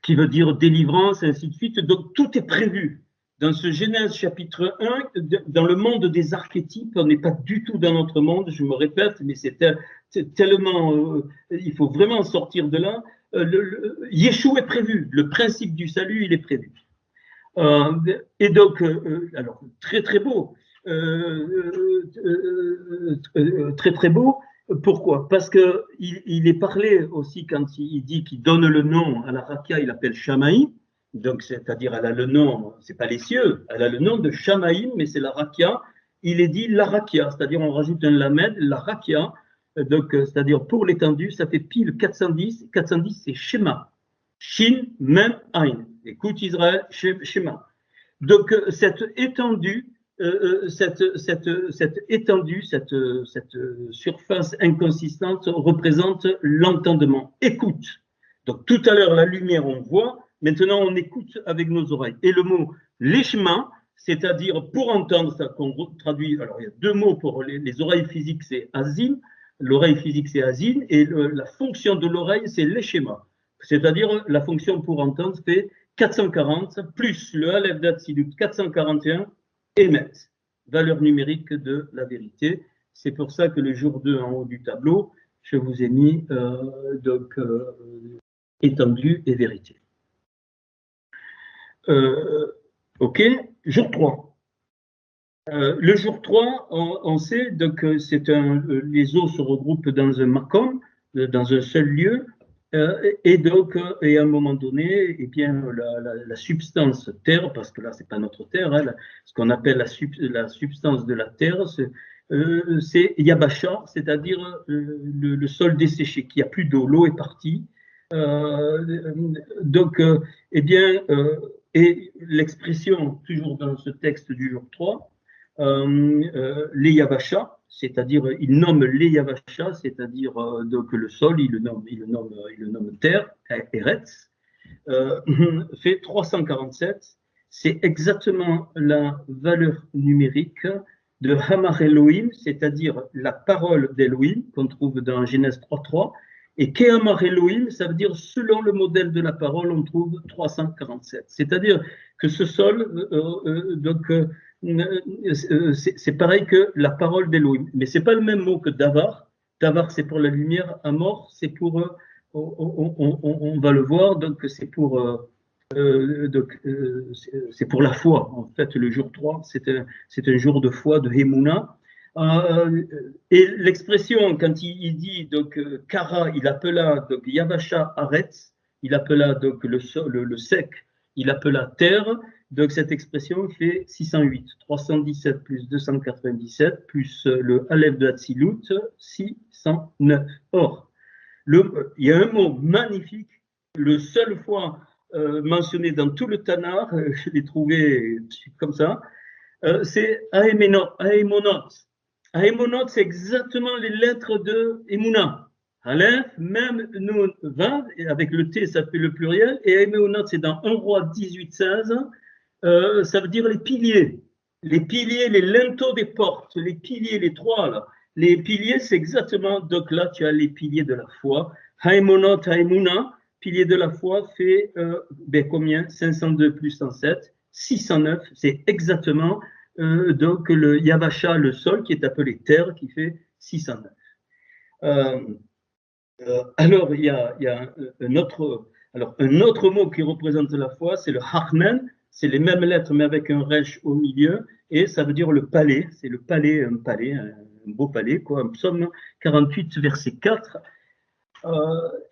Qui veut dire délivrance, et ainsi de suite. Donc, tout est prévu. Dans ce Genèse chapitre 1, dans le monde des archétypes, on n'est pas du tout dans notre monde, je me répète, mais c'est tellement... il faut vraiment sortir de là. Yeshua est prévu, le principe du salut, il est prévu. Et donc, alors, très très beau. Très très beau. Pourquoi? Parce qu'il est parlé aussi quand il dit qu'il donne le nom à la rakia, il appelle Shamaï, donc c'est-à-dire elle a le nom, c'est pas les cieux, elle a le nom de Shamaïm, mais c'est la rakia. Il est dit la rakia, c'est-à-dire on rajoute un lamed, la rakia, donc c'est-à-dire pour l'étendue, ça fait pile 410. 410 c'est Shema, Shin, Mem, Ain. Écoute Israël, Shema. Donc cette étendue cette étendue, cette surface inconsistante représente l'entendement. Écoute. Donc tout à l'heure, la lumière, on voit. Maintenant, on écoute avec nos oreilles. Et le mot leshma, c'est-à-dire pour entendre, ça qu'on traduit. Alors il y a deux mots pour les oreilles physiques, c'est azin. L'oreille physique, c'est azin. Et la fonction de l'oreille, c'est leshma. C'est-à-dire la fonction pour entendre fait 440 plus le Aleph d'Atsilut 441 Emet, valeur numérique de la vérité. C'est pour ça que le jour 2 en haut du tableau, je vous ai mis étendue et vérité. Ok, jour 3. Le jour 3, on sait donc les eaux se regroupent dans un makom, dans un seul lieu, et donc, et à un moment donné, eh bien, la substance terre, parce que là, c'est pas notre terre, hein, ce qu'on appelle la substance de la terre, c'est Yabasha, c'est-à-dire le sol desséché, qui a plus d'eau, l'eau est partie. Donc, eh bien, et l'expression, toujours dans ce texte du jour 3, les Yavasha, c'est-à-dire il nomme les Yavasha, c'est-à-dire donc le sol, il le nomme terre, Eretz, fait 347. C'est exactement la valeur numérique de Hamar Elohim, c'est-à-dire la parole d'Elohim qu'on trouve dans Genèse 3.3. Et Kehamar Elohim, ça veut dire selon le modèle de la parole, on trouve 347. C'est-à-dire que ce sol, c'est pareil que la parole d'Elohim. Mais ce n'est pas le même mot que Davar. Davar, c'est pour la lumière. Amor, c'est pour, on va le voir, donc c'est pour la foi. En fait, le jour 3, c'est un jour de foi, de Hémouna. Et l'expression, quand il dit donc Kara, il appela donc Yavasha Aretz, il appela donc le sec, il appela terre. Donc cette expression fait 608, 317 plus 297 plus le Aleph de Hatzilut, 609. Or, il y a un mot magnifique, le seul fois mentionné dans tout le Tanakh, je l'ai trouvé comme ça, c'est Aemonot. Aemonot, c'est exactement les lettres de Emouna. Aleph, même Nun, 20, avec le T, ça fait le pluriel, et Aemonot, c'est dans 1 Roi 18-16, ça veut dire les piliers. Les piliers, les linteaux des portes, les piliers, les trois, là. Les piliers, c'est exactement, donc là, tu as les piliers de la foi. Haemonot, Haemuna, pilier de la foi, fait combien? 502 plus 107, 609, c'est exactement donc le Yavasha, le sol, qui est appelé terre, qui fait 609. Alors, il y a un autre mot qui représente la foi, c'est le Hachmen, c'est les mêmes lettres, mais avec un resh au milieu, et ça veut dire le palais, c'est le palais, un beau palais, quoi, un psaume 48, verset 4.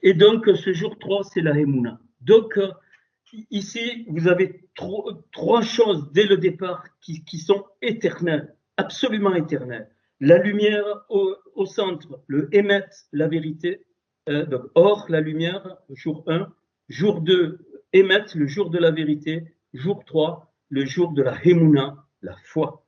Et donc, ce jour 3, c'est la Hémouna. Donc, ici, vous avez trois choses dès le départ qui sont éternelles, absolument éternelles. La lumière au centre, le Emet, la vérité, donc or, la lumière, jour 1, jour 2, Emet, le jour de la vérité, jour 3, le jour de la Hémouna, la foi.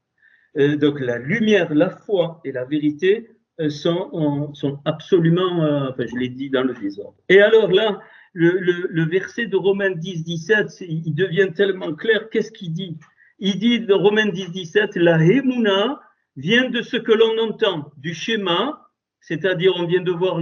Donc la lumière, la foi et la vérité sont absolument, je l'ai dit, dans le désordre. Et alors là, le verset de Romains 10, 17, il devient tellement clair. Qu'est-ce qu'il dit? Il dit de Romains 10, 17, la Hémouna vient de ce que l'on entend, du schéma, c'est-à-dire on vient de voir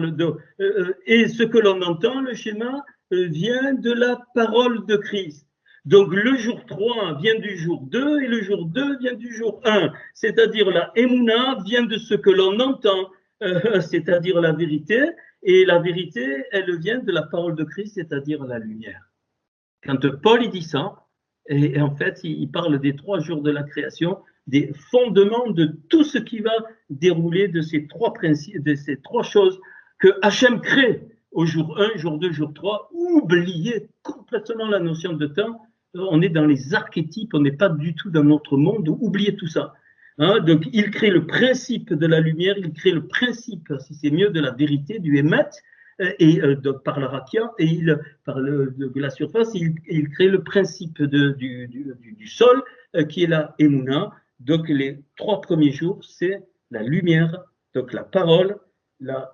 et ce que l'on entend, le schéma, vient de la parole de Christ. Donc le jour 3 vient du jour 2 et le jour 2 vient du jour 1. C'est-à-dire la Hémouna vient de ce que l'on entend, c'est-à-dire la vérité. Et la vérité, elle vient de la parole de Christ, c'est-à-dire la lumière. Quand Paul il dit ça, et en fait, il parle des 3 jours de la création, des fondements de tout ce qui va dérouler de ces 3 principes, de ces 3 choses que Hachem crée au jour 1, jour 2, jour 3. Oubliez complètement la notion de temps. On est dans les archétypes, on n'est pas du tout dans notre monde. Oubliez tout ça. Hein, donc, il crée le principe de la lumière, il crée le principe, si c'est mieux, de la vérité, du Emet, et donc par la rakia, et par de la surface, il crée le principe du sol, qui est la Emouna, Donc les 3 premiers jours, c'est la lumière, donc la parole,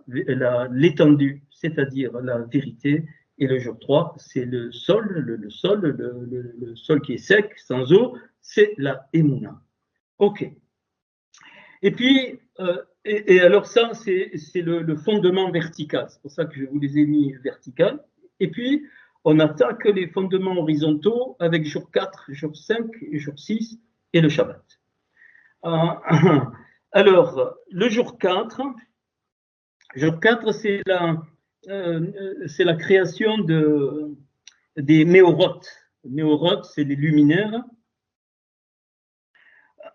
l'étendue, c'est-à-dire la vérité. Et le jour 3, c'est le sol, le sol qui est sec, sans eau, c'est la émouna. OK. Et puis, alors ça, c'est le fondement vertical. C'est pour ça que je vous les ai mis vertical. Et puis, on attaque les fondements horizontaux avec jour 4, jour 5, jour 6 et le Shabbat. Alors, le jour 4, c'est la création des méorotes. Méorotes, c'est les luminaires.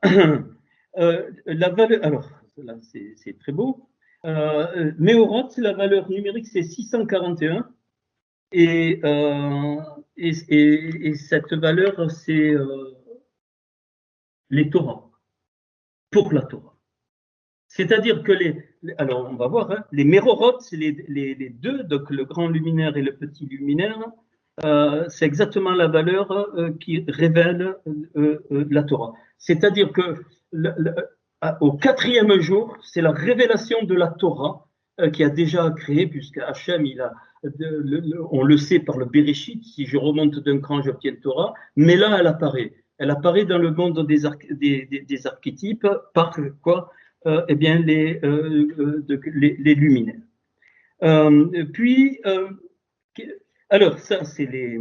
La valeur, alors, là, c'est très beau. Méorote, la valeur numérique, c'est 641. Et cette valeur, c'est les Torahs, pour la Torah. C'est-à-dire que alors on va voir, hein, les Mérorotes, c'est les deux, donc le grand luminaire et le petit luminaire, c'est exactement la valeur qui révèle la Torah. C'est-à-dire que au 4e jour, c'est la révélation de la Torah qui a déjà créé, puisque Hachem, on le sait par le Bereshit, si je remonte d'un cran, j'obtiens la Torah, mais là, elle apparaît. Elle apparaît dans le monde des archétypes par quoi eh bien, les luminaires. Alors, ça, c'est les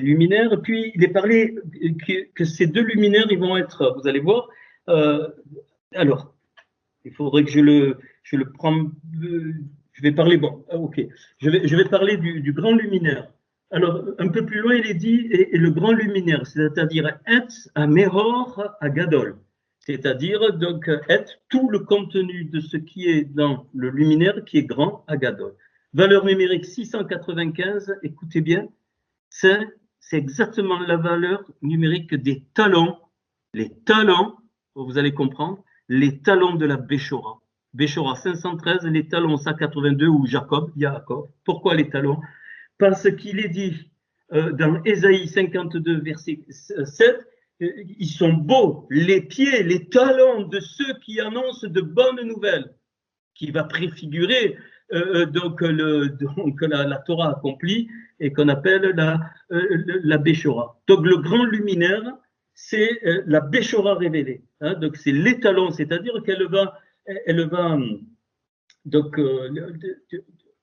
luminaires. Puis, il est parlé que ces 2 luminaires, ils vont être, vous allez voir, alors, il faudrait que je le prends, je vais parler, bon, ok, je vais parler du grand luminaire. Alors, un peu plus loin, il est dit, et le grand luminaire, c'est-à-dire Etz à Meror à Gadol, c'est-à-dire donc être tout le contenu de ce qui est dans le luminaire qui est grand à Gadol. Valeur numérique 695, écoutez bien, c'est exactement la valeur numérique des talons, les talons, vous allez comprendre, les talons de la Béchora. Béchora 513, les talons 182 ou Jacob. Pourquoi les talons? Parce qu'il est dit dans Ésaïe 52, verset 7, ils sont beaux, les pieds, les talons de ceux qui annoncent de bonnes nouvelles, qui va préfigurer donc la Torah accomplie et qu'on appelle la Béchora. Donc le grand luminaire, c'est la Béchora révélée. Hein, donc c'est les talons, c'est-à-dire qu'elle va donc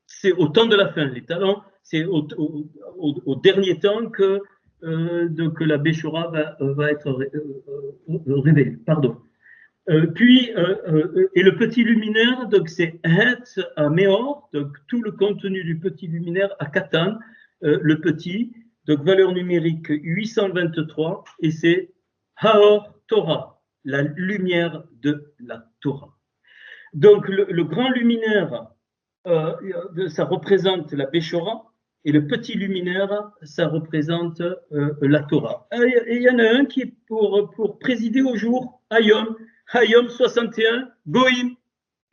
c'est au temps de la fin, les talons. C'est au dernier temps que la Béchora va être révélée. Pardon. Puis, et le petit luminaire, donc c'est Het à Meor, donc tout le contenu du petit luminaire à Katan, le petit, donc valeur numérique 823, et c'est Haor Torah, la lumière de la Torah. Donc le grand luminaire, ça représente la Béchora, et le petit luminaire, ça représente la Torah. Et il y en a un qui est pour présider au jour, Hayom 61, Goïm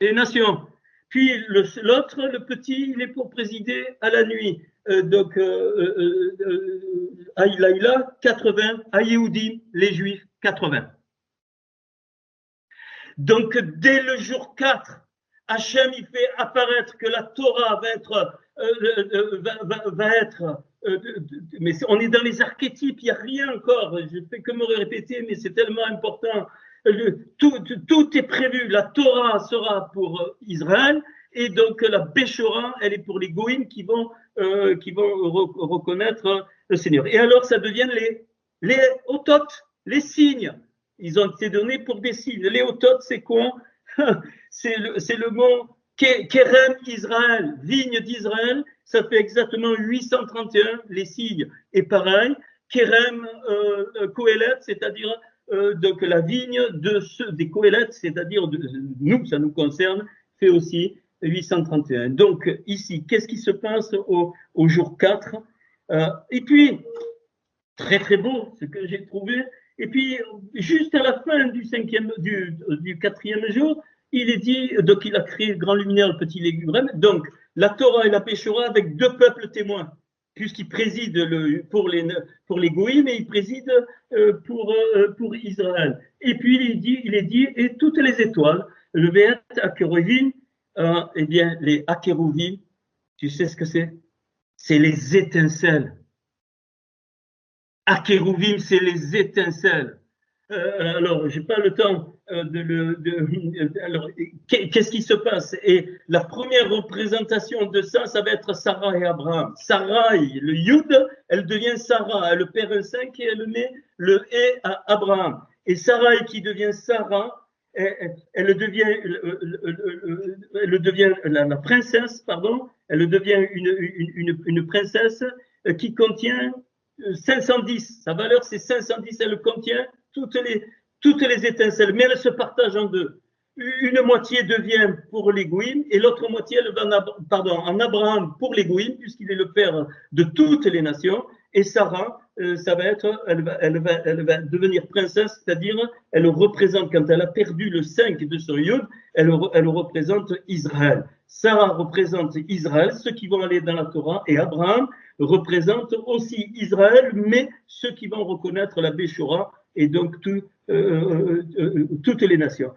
et Nation. Puis l'autre, le petit, il est pour présider à la nuit. Donc, Aïlaïla, 80, Aïeoudim, les Juifs, 80. Donc, dès le jour 4, Hachem, il fait apparaître que la Torah va être mais on est dans les archétypes, il n'y a rien encore, je ne fais que me répéter, mais c'est tellement important. Tout est prévu, la Torah sera pour Israël, et donc la Béchora, elle est pour les Goïm qui vont reconnaître le Seigneur. Et alors, ça devient les ototes, les signes. Ils ont été donnés pour des signes. Les ototes, c'est quoi? C'est le mot Kerem Israël, vigne d'Israël, ça fait exactement 831 les signes. Et pareil, Kerem Kohelet, c'est-à-dire donc la vigne des Kohelet, c'est-à-dire nous, ça nous concerne, fait aussi 831. Donc ici, qu'est-ce qui se passe au jour 4? Et puis, très très beau ce que j'ai trouvé. Et puis, juste à la fin du 4e jour, il est dit, donc il a créé le grand luminaire, le petit légume. Donc, la Torah et la Béchora avec 2 peuples témoins. puisqu'il préside pour les goïms et il préside pour Israël. Et puis il est dit, et toutes les étoiles, le Ve'et Akerovim, eh bien, les Akerovim, tu sais ce que c'est? C'est les étincelles. Akerovim, c'est les étincelles. Alors, je n'ai pas le temps alors, qu'est-ce qui se passe? Et la première représentation de ça, ça va être Sarah et Abraham. Sarah, le Yud, elle devient Sarah, elle perd un 5 et elle met le E à Abraham. Et Sarah qui devient Sarah, elle devient la princesse, pardon, elle devient une princesse qui contient 510. Sa valeur, c'est 510, elle contient toutes les étincelles, mais elle se partage en deux. Une moitié devient pour les Goïm et l'autre moitié, elle va en Abraham pour les Goïm, puisqu'il est le père de toutes les nations. Et Sarah, ça va être, elle va devenir princesse, c'est-à-dire, elle représente, quand elle a perdu le 5 de son Yud, elle représente Israël. Sarah représente Israël, ceux qui vont aller dans la Torah, et Abraham représente aussi Israël, mais ceux qui vont reconnaître la Béchora, et donc toutes les nations.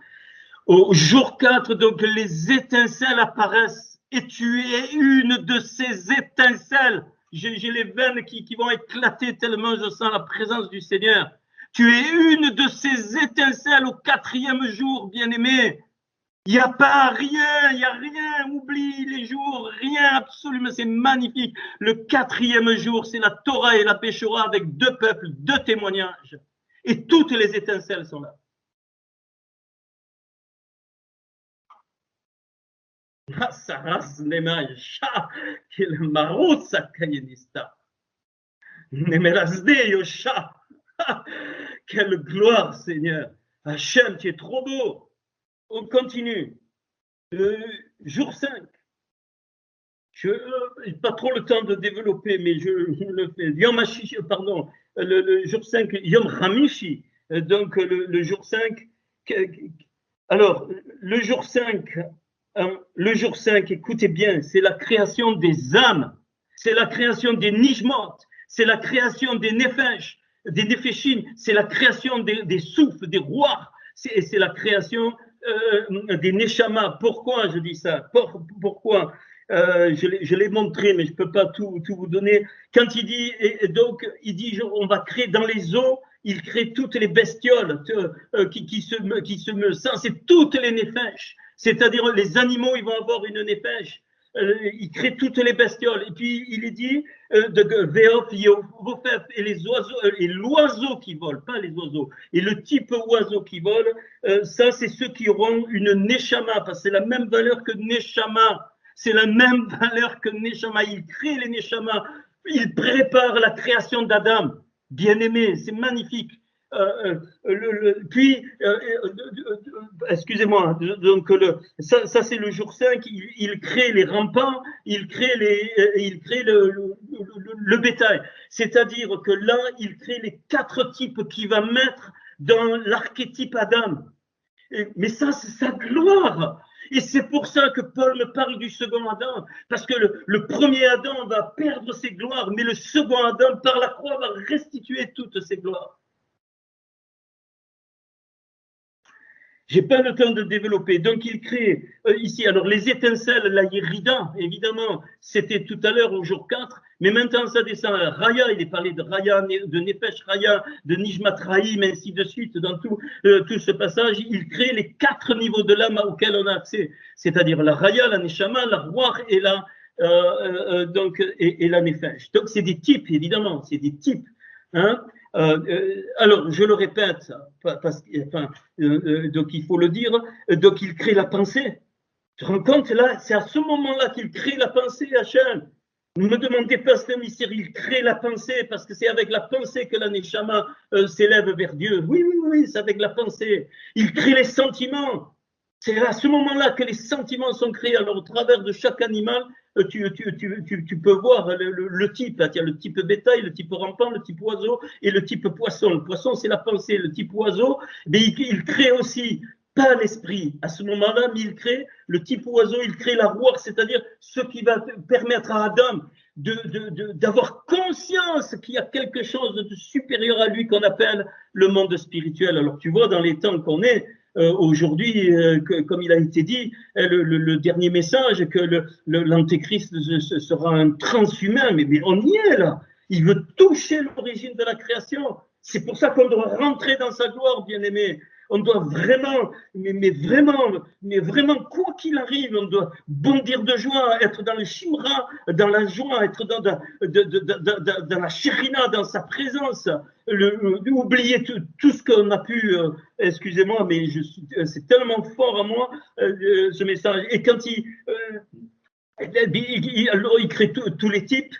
Au jour 4, donc les étincelles apparaissent, et tu es une de ces étincelles. J'ai les veines qui vont éclater tellement je sens la présence du Seigneur. Tu es une de ces étincelles au 4e jour, bien-aimé. Il n'y a pas rien, il n'y a rien, oublie les jours, rien, absolument, c'est magnifique. Le 4e jour, c'est la Torah et la Béchora avec 2 peuples, 2 témoignages. Et toutes les étincelles sont là. Saras Nemaisha, qu'il marousa kayenista. Nemerazde Yosha. Quelle gloire, Seigneur. Hachem, tu es trop beau. On continue. Jour 5. Je n'ai pas trop le temps de développer, mais je le fais. Yom Hashish, pardon, le jour 5, Yom Hamishi. Donc, le jour 5. Alors, le jour 5, écoutez bien, c'est la création des âmes, c'est la création des nishmot, c'est la création des nefesh, des nefeshim, c'est la création des souffles, des rois, c'est la création des neshama. Pourquoi je dis ça? Pourquoi je l'ai montré, mais je ne peux pas tout vous donner. Quand il dit, il dit, on va créer dans les eaux, il crée toutes les bestioles qui se meuvent. Ça, c'est toutes les nefesh. C'est-à-dire, les animaux, ils vont avoir une nefesh. Il crée toutes les bestioles. Et puis, il est dit, et les oiseaux, et l'oiseau qui vole, pas les oiseaux, et le type oiseau qui vole, ça, c'est ceux qui auront une neshama, parce que c'est la même valeur que neshama. C'est la même valeur que neshama. Il crée les neshama. Il prépare la création d'Adam. Bien-aimé, c'est magnifique. Puis, excusez-moi, donc ça c'est le jour 5, il crée les rampants, il crée le bétail. C'est-à-dire que là, il crée les 4 types qu'il va mettre dans l'archétype Adam. Mais ça, c'est sa gloire. Et c'est pour ça que Paul me parle du second Adam, parce que le premier Adam va perdre ses gloires, mais le second Adam, par la croix, va restituer toutes ses gloires. J'ai pas le temps de développer. Donc, il crée ici, alors les étincelles, la Yérida, évidemment, c'était tout à l'heure au jour 4, mais maintenant ça descend à Raya, il est parlé de Raya, de Nefesh Raya, de Nishmat Raïm, ainsi de suite, dans tout ce passage, il crée les 4 niveaux de l'âme auxquels on a accès, c'est-à-dire la Raya, la Neshama, la Ruach et la Nefesh. Donc, c'est des types, évidemment, c'est des types, hein. Alors, je le répète, donc il faut le dire, donc il crée la pensée. Tu te rends compte, là, c'est à ce moment-là qu'il crée la pensée, Hachem. Ne me demandez pas ce mystère, il crée la pensée, parce que c'est avec la pensée que la Neshama s'élève vers Dieu. Oui, c'est avec la pensée. Il crée les sentiments. C'est à ce moment-là que les sentiments sont créés. Alors, au travers de chaque animal, tu peux voir le type. Il y a le type bétail, le type rampant, le type oiseau et le type poisson. Le poisson, c'est la pensée. Le type oiseau, mais il crée aussi pas l'esprit à ce moment-là, mais il crée le type oiseau, il crée la roue, c'est-à-dire ce qui va permettre à Adam d'avoir conscience qu'il y a quelque chose de supérieur à lui qu'on appelle le monde spirituel. Alors tu vois, dans les temps qu'on est, aujourd'hui, comme il a été dit, le dernier message, que l'antéchrist sera un transhumain, mais on y est là. Il veut toucher l'origine de la création. C'est pour ça qu'on doit rentrer dans sa gloire, bien-aimé. On doit vraiment, mais vraiment, quoi qu'il arrive, on doit bondir de joie, être dans le shimra, dans la joie, être dans la shérina, dans sa présence, oublier tout ce qu'on a pu, excusez-moi, mais c'est tellement fort à moi, ce message. Et quand alors il crée tous les types,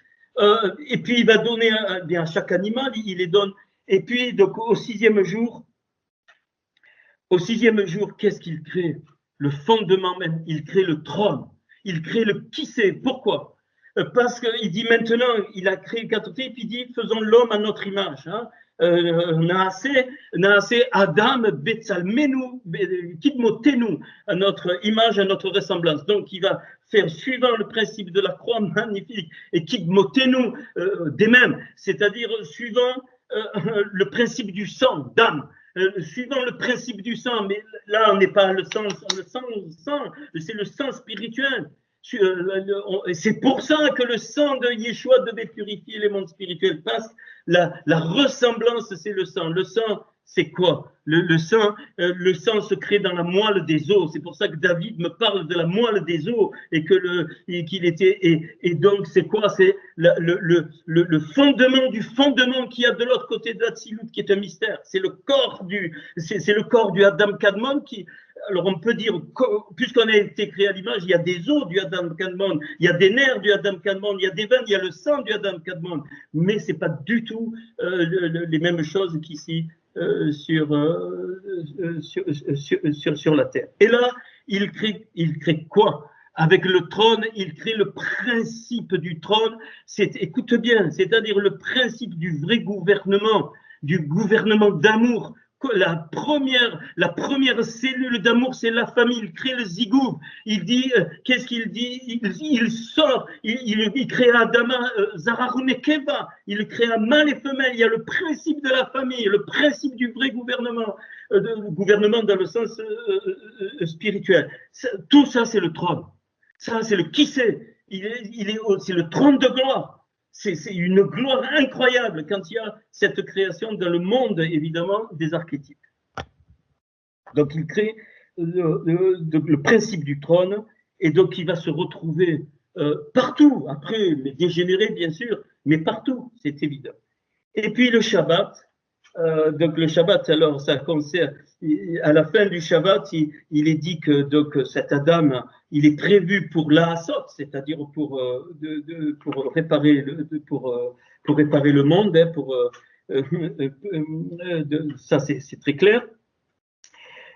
et puis il va donner à chaque animal, il les donne. Et puis, donc, au sixième jour, qu'est-ce qu'il crée? Le fondement même, il crée le trône, il crée le qui c'est. Pourquoi? Parce qu'il dit maintenant, il a créé quatre types, il dit faisons l'homme à notre image. Hein. Naasé Adam Betsalmenu Kidmotenu, à notre image, à notre ressemblance. Donc il va faire suivant le principe de la croix magnifique et Kidmotenu des mêmes, c'est-à-dire suivant le principe du sang d'âme. Suivant le principe du sang, mais là on n'est pas le sang, c'est le sang spirituel. C'est pour ça que le sang de Yeshua devait purifier les mondes spirituels, parce que la ressemblance, c'est le sang. Le sang, c'est quoi? Le sang se crée dans la moelle des os. C'est pour ça que David me parle de la moelle des os et qu'il était. Et donc, c'est quoi? C'est le fondement du fondement qu'il y a de l'autre côté de l'Atsilut, qui est un mystère. C'est le corps du Adam Kadmon qui. Alors on peut dire, puisqu'on a été créé à l'image, il y a des os du Adam Kadmon, il y a des nerfs du Adam Kadmon, il y a des veines, il y a le sang du Adam Kadmon, mais ce n'est pas du tout les mêmes choses qu'ici sur la terre. Et là, il crée quoi? Avec le trône, il crée le principe du trône, écoute bien, c'est-à-dire le principe du vrai gouvernement, du gouvernement d'amour. La première cellule d'amour, c'est la famille. Il crée le zigouv. Il dit, qu'est-ce qu'il dit? Il sort, il crée Adama, Zararunekeva, il crée un mâle et femelle. Il y a le principe de la famille, le principe du vrai gouvernement, gouvernement dans le sens spirituel. Tout ça, c'est le trône. Ça, c'est le qui c'est. C'est le trône de gloire. C'est une gloire incroyable quand il y a cette création dans le monde, évidemment, des archétypes. Donc, il crée le principe du trône, et donc il va se retrouver partout, après les dégénérés, bien sûr, mais partout, c'est évident. Et puis le Shabbat, donc le Shabbat, alors ça concerne, à la fin du Shabbat, il est dit que donc, cet Adam, il est prévu pour l'Aasot, c'est-à-dire pour réparer le monde, hein, ça c'est très clair.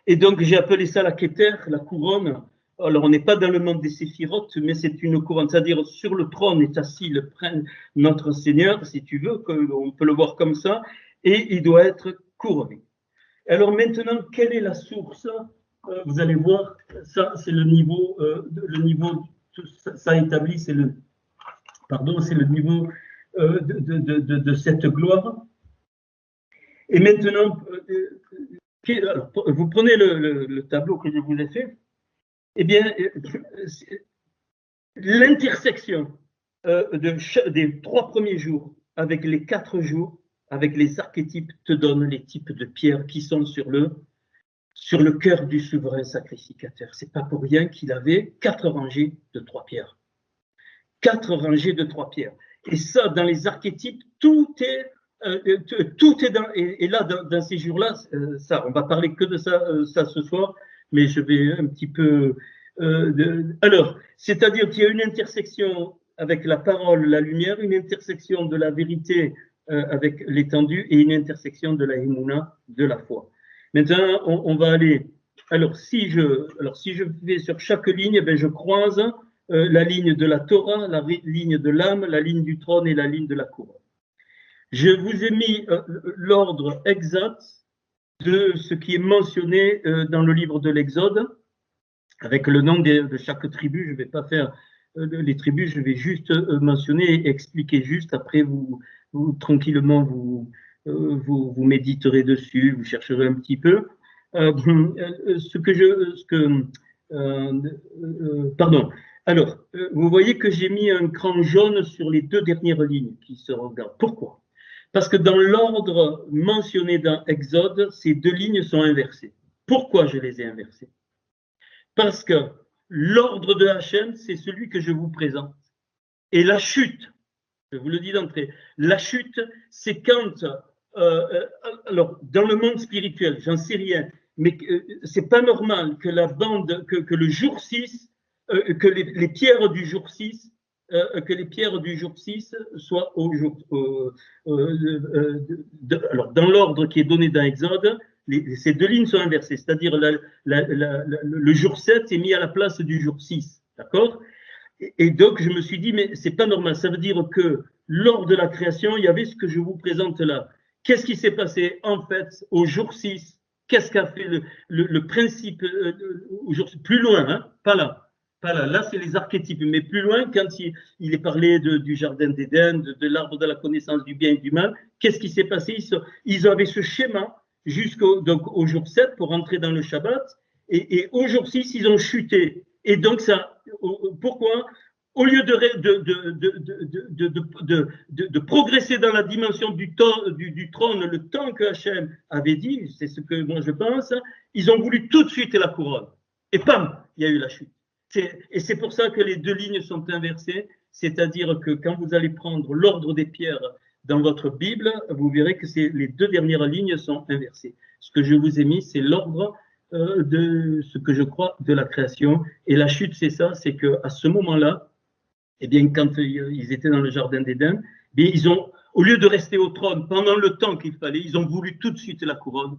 Et donc j'ai appelé ça la Keter, la couronne. Alors on n'est pas dans le monde des séphirotes, mais c'est une couronne, c'est-à-dire sur le trône est assis notre Seigneur, si tu veux, on peut le voir comme ça, et il doit être couronné. Alors maintenant, quelle est la source? Vous allez voir, ça c'est le niveau, ça établit, c'est le niveau de cette gloire. Et maintenant, alors, vous prenez le tableau que je vous ai fait, eh bien, l'intersection des 3 premiers jours avec les 4 jours, avec les archétypes, te donne les types de pierres qui sont sur le cœur du souverain sacrificateur. C'est pas pour rien qu'il avait 4 rangées de 3 pierres. 4 rangées de 3 pierres. Et ça, dans les archétypes, tout est dans. Et là, dans ces jours-là, ça, on va parler que de ça ce soir, mais je vais un petit peu. Alors, c'est-à-dire qu'il y a une intersection avec la parole, la lumière, une intersection de la vérité avec l'étendue et une intersection de la émouna, de la foi. Maintenant, on va aller. Alors, si je vais sur chaque ligne, ben, je croise la ligne de la Torah, la ligne de l'âme, la ligne du trône et la ligne de la couronne. Je vous ai mis l'ordre exact de ce qui est mentionné dans le livre de l'Exode, avec le nom de chaque tribu. Je ne vais pas faire les tribus, je vais juste mentionner et expliquer juste. Après, vous tranquillement, vous méditerez dessus, vous chercherez un petit peu. Pardon. Alors, vous voyez que j'ai mis un cran jaune sur les deux dernières lignes qui se regardent. Pourquoi? Parce que dans l'ordre mentionné dans Exode, ces deux lignes sont inversées. Pourquoi je les ai inversées? Parce que l'ordre de Hachem, c'est celui que je vous présente. Et la chute, je vous le dis d'entrée, la chute, c'est quand, alors dans le monde spirituel, j'en sais rien, mais c'est pas normal que la bande, que le jour 6, que les pierres du jour 6, soient au jour, alors dans l'ordre qui est donné dans Exode, ces deux lignes sont inversées, c'est-à-dire le jour 7 est mis à la place du jour 6, d'accord? Et donc je me suis dit, mais c'est pas normal, ça veut dire que lors de la création, il y avait ce que je vous présente là. Qu'est-ce qui s'est passé en fait au jour 6? Qu'est-ce qu'a fait le principe plus loin, hein? Pas là. Pas là, là c'est les archétypes, mais plus loin, quand il est parlé du jardin d'Éden, de l'arbre de la connaissance du bien et du mal, qu'est-ce qui s'est passé? Ils avaient ce schéma jusqu'au jour 7 pour entrer dans le Shabbat, et au jour 6, ils ont chuté. Et donc, ça, pourquoi? Au lieu de progresser dans la dimension du trône, le temps que Hachem avait dit, c'est ce que moi je pense, ils ont voulu tout de suite la couronne. Et pam, il y a eu la chute. Et c'est pour ça que les deux lignes sont inversées, c'est-à-dire que quand vous allez prendre l'ordre des pierres dans votre Bible, vous verrez que les deux dernières lignes sont inversées. Ce que je vous ai mis, c'est l'ordre de ce que je crois de la création. Et la chute, c'est ça, c'est qu'à ce moment-là, eh bien, quand ils étaient dans le jardin d'Éden, eh ils ont, au lieu de rester au trône pendant le temps qu'il fallait, ils ont voulu tout de suite la couronne.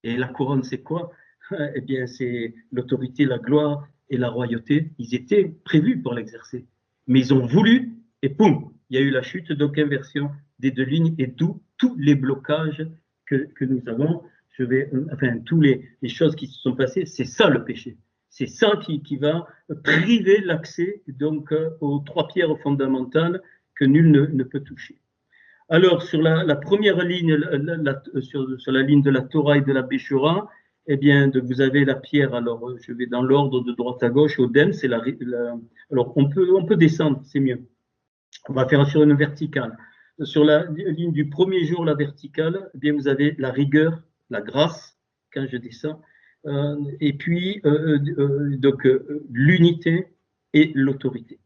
Et la couronne, c'est quoi? Eh bien, c'est l'autorité, la gloire et la royauté. Ils étaient prévus pour l'exercer. Mais ils ont voulu, et poum, il y a eu la chute, donc inversion des deux lignes, et d'où tous les blocages que nous avons. Tous les choses qui se sont passées, c'est ça le péché. C'est ça qui va priver l'accès donc aux trois pierres fondamentales que nul ne peut toucher. Alors, sur la première ligne, sur la ligne de la Torah et de la Béchora, eh bien, vous avez la pierre, alors je vais dans l'ordre de droite à gauche, Odem, c'est alors on peut descendre, c'est mieux. On va faire sur une verticale. Sur la ligne du premier jour, la verticale, eh bien, vous avez la rigueur, la grâce, quand je descends, et puis donc l'unité et l'autorité.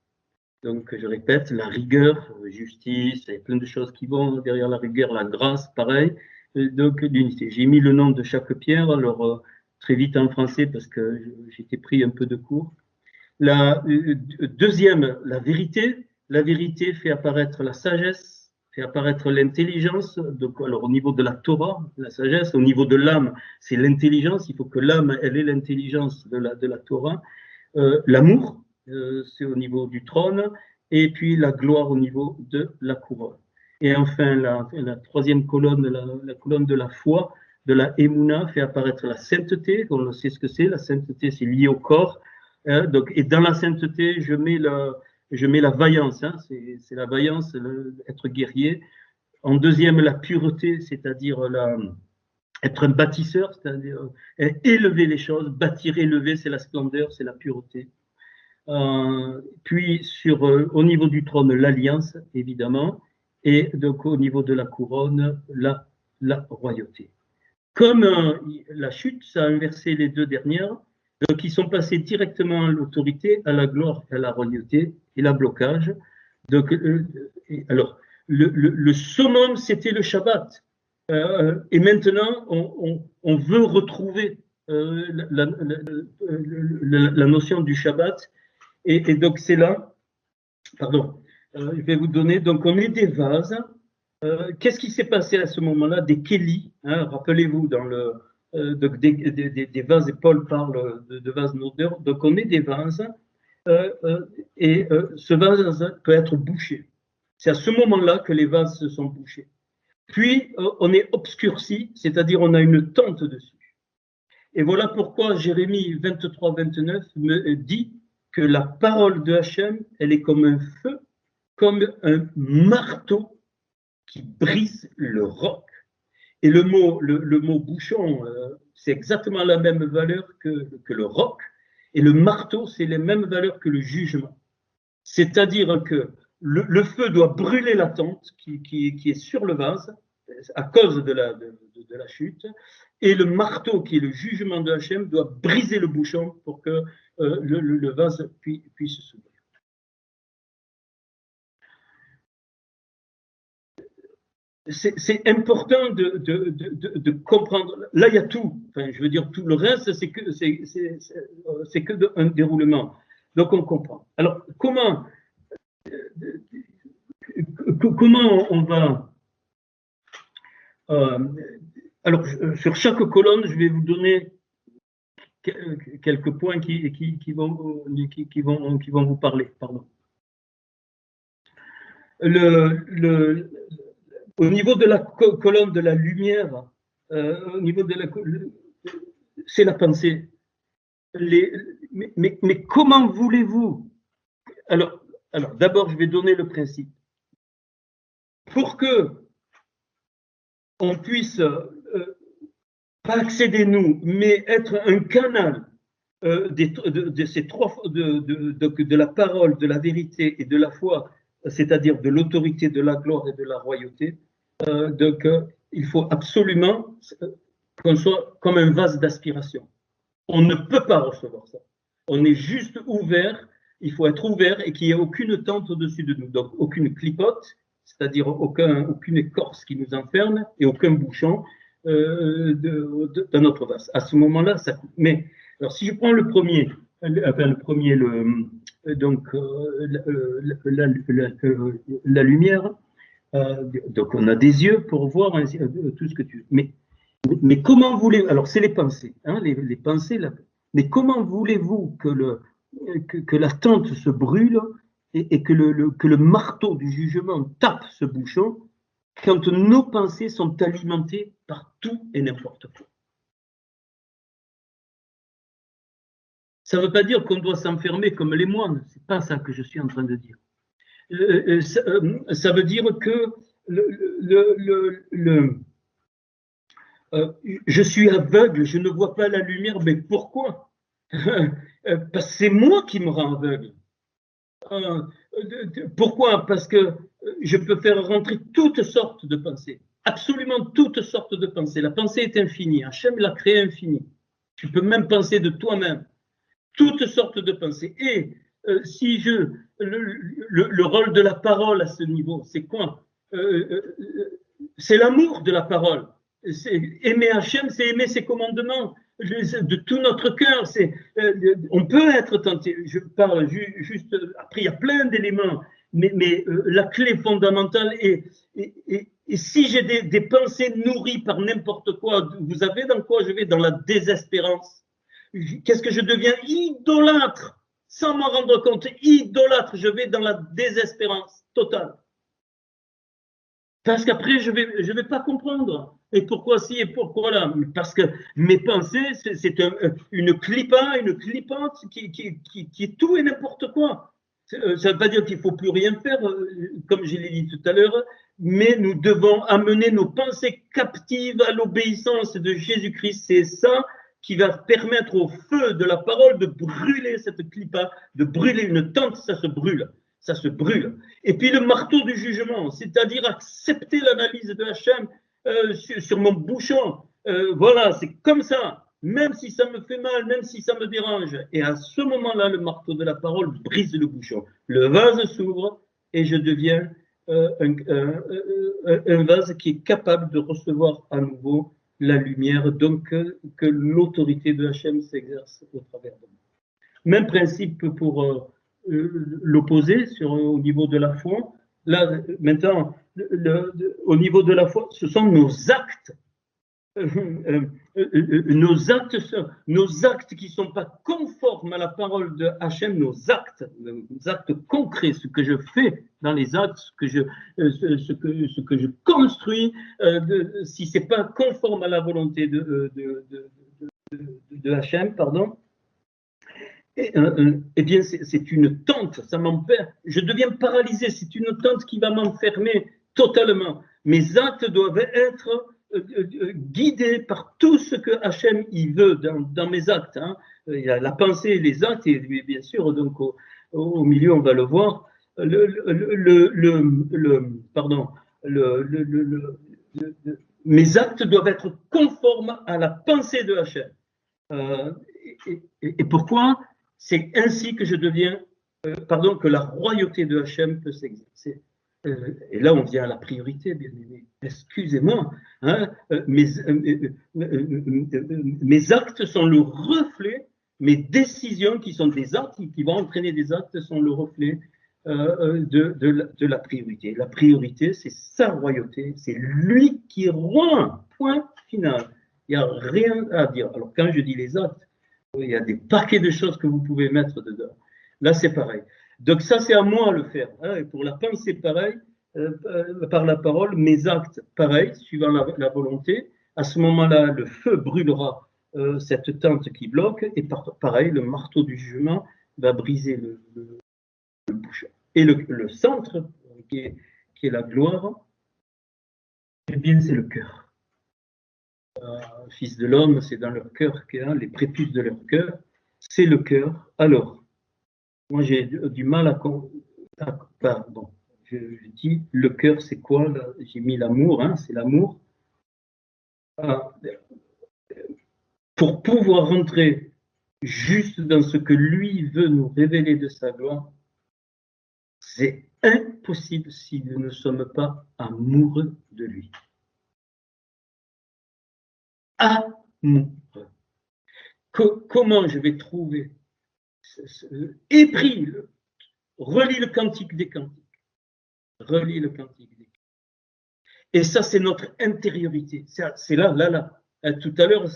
Donc, je répète, la rigueur, justice, il y a plein de choses qui vont derrière la rigueur, la grâce, pareil. Donc, l'unité. J'ai mis le nom de chaque pierre, alors très vite en français parce que j'étais pris un peu de cours. La deuxième, la vérité. La vérité fait apparaître la sagesse, fait apparaître l'intelligence. Donc, alors, au niveau de la Torah, la sagesse, au niveau de l'âme, c'est l'intelligence. Il faut que l'âme, elle ait l'intelligence de la Torah. L'amour, c'est au niveau du trône, et puis la gloire au niveau de la couronne. Et enfin, la troisième colonne, la colonne de la foi, de la Emouna, fait apparaître la sainteté. On sait ce que c'est, la sainteté, c'est lié au corps. Donc, et dans la sainteté, je mets la vaillance, hein, c'est la vaillance, être guerrier. En deuxième, la pureté, c'est-à-dire être un bâtisseur, c'est-à-dire élever les choses, bâtir, élever, c'est la splendeur, c'est la pureté. Puis au niveau du trône, l'alliance, évidemment, et donc au niveau de la couronne, la royauté. Comme la chute, ça a inversé les deux dernières, donc ils sont passés directement à l'autorité, à la gloire, à la royauté, et la blocage. Donc, alors, le summum, c'était le Shabbat. Et maintenant, on veut retrouver la notion du Shabbat. Et donc, c'est là, pardon, je vais vous donner, donc on met des vases. Qu'est-ce qui s'est passé à ce moment-là? Des kélis, hein, rappelez-vous, dans donc des vases, et Paul parle de vases d'odeur. Donc, on met des vases, et ce vase peut être bouché. C'est à ce moment-là que les vases se sont bouchés. puis on est obscurci, c'est-à-dire on a une tente dessus. Et voilà pourquoi Jérémie 23-29 me dit que la parole de Hachem, elle est comme un feu, comme un marteau qui brise le roc. Et le mot bouchon, c'est exactement la même valeur que le roc. Et le marteau, c'est les mêmes valeurs que le jugement. C'est-à-dire que le feu doit brûler la tente qui est sur le vase à cause de la chute. Et le marteau, qui est le jugement de Hachem, doit briser le bouchon pour que le vase puisse s'ouvrir. C'est important de comprendre. Là, il y a tout. Enfin, je veux dire, tout le reste, c'est que un déroulement. Donc, on comprend. Alors, comment on va... alors, sur chaque colonne, je vais vous donner quelques points qui vont vous parler. Pardon. Au niveau de la colonne de la lumière, c'est la pensée. Mais comment voulez-vous? Alors d'abord, je vais donner le principe. Pour que on puisse pas accéder nous, mais être un canal de la parole, de la vérité et de la foi, c'est-à-dire de l'autorité, de la gloire et de la royauté. Donc, il faut absolument qu'on soit comme un vase d'aspiration. On ne peut pas recevoir ça. On est juste ouvert, il faut être ouvert et qu'il n'y ait aucune tente au-dessus de nous. Donc, aucune clipote, c'est-à-dire aucune écorce qui nous enferme et aucun bouchon dans notre vase. À ce moment-là, ça coupe. Mais, alors, si je prends le premier, donc la lumière, donc on a des yeux pour voir tout ce que tu veux. Mais comment voulez-vous, alors c'est les pensées, hein, les pensées là, mais comment voulez-vous que la tente se brûle et que le marteau du jugement tape ce bouchon quand nos pensées sont alimentées par tout et n'importe quoi? Ça ne veut pas dire qu'on doit s'enfermer comme les moines, c'est pas ça que je suis en train de dire. Ça veut dire que je suis aveugle, je ne vois pas la lumière, mais pourquoi? Parce que c'est moi qui me rends aveugle. Pourquoi? Parce que je peux faire rentrer toutes sortes de pensées, absolument toutes sortes de pensées. La pensée est infinie, Hachem l'a créée infinie. Tu peux même penser de toi-même, toutes sortes de pensées. Et si le rôle de la parole à ce niveau, c'est quoi? C'est l'amour de la parole. Aimer Hachem, c'est aimer ses commandements de tout notre cœur. On peut être tenté. Je parle juste. Après, il y a plein d'éléments, mais la clé fondamentale est. Et si j'ai des pensées nourries par n'importe quoi, vous savez dans quoi je vais? Dans la désespérance. Qu'est-ce que je deviens? Idolâtre, sans m'en rendre compte. Idolâtre, je vais dans la désespérance totale. Parce qu'après, je vais pas comprendre. Et pourquoi si et pourquoi là? Parce que mes pensées, c'est une clipante qui est tout et n'importe quoi. Ça ne veut pas dire qu'il ne faut plus rien faire, comme je l'ai dit tout à l'heure, mais nous devons amener nos pensées captives à l'obéissance de Jésus-Christ. C'est ça qui va permettre au feu de la parole de brûler cette clipa, de brûler une tente, ça se brûle. Ça se brûle. Et puis le marteau du jugement, c'est-à-dire accepter l'analyse de Hachem sur mon bouchon. Voilà, c'est comme ça. Même si ça me fait mal, même si ça me dérange. Et à ce moment-là, le marteau de la parole brise le bouchon. Le vase s'ouvre et je deviens un vase qui est capable de recevoir à nouveau la lumière, donc que l'autorité de Hachem s'exerce au travers de moi. Même principe pour l'opposé au niveau de la foi. Là, maintenant, au niveau de la foi, ce sont nos actes nos actes qui ne sont pas conformes à la parole de Hachem, nos actes concrets, ce que je fais dans les actes, ce que je construis, si ce n'est pas conforme à la volonté de Hachem, pardon, eh bien, c'est une tente, ça m'empêche. Je deviens paralysé, c'est une tente qui va m'enfermer totalement. Mes actes doivent être guidés par tout ce que Hachem il veut dans mes actes. Hein. Il y a la pensée et les actes, et bien sûr, donc au milieu, on va le voir. Mes actes doivent être conformes à la pensée de Hachem. Et pourquoi? C'est ainsi que je deviens, que la royauté de Hachem peut s'exercer. Et là, on vient à la priorité, bien aimé. Excusez-moi, hein, mes actes sont le reflet, mes décisions qui sont des actes, qui vont entraîner des actes, sont le reflet de la priorité. La priorité, c'est sa royauté, c'est lui qui est roi, point final. Il n'y a rien à dire. Alors, quand je dis les actes, il y a des paquets de choses que vous pouvez mettre dedans. Là, c'est pareil. Donc, ça, c'est à moi de le faire. Hein. Et pour la pensée, pareil, par la parole, mes actes, pareil, suivant la volonté. À ce moment-là, le feu brûlera cette tente qui bloque. Et pareil, le marteau du jugement va briser le bouchon. Et le centre, qui est la gloire, eh bien, c'est le cœur. Fils de l'homme, c'est dans leur cœur, les prépuces de leur cœur, c'est le cœur. Alors, moi j'ai du mal pardon, je dis le cœur, c'est quoi? J'ai mis l'amour, hein, c'est l'amour. Pour pouvoir rentrer juste dans ce que lui veut nous révéler de sa gloire, c'est impossible si nous ne sommes pas amoureux de lui. Amoureux. Comment je vais trouver épris, relis le cantique des cantiques. Relis le cantique des cantiques. Et ça, c'est notre intériorité. C'est là. Tout à l'heure,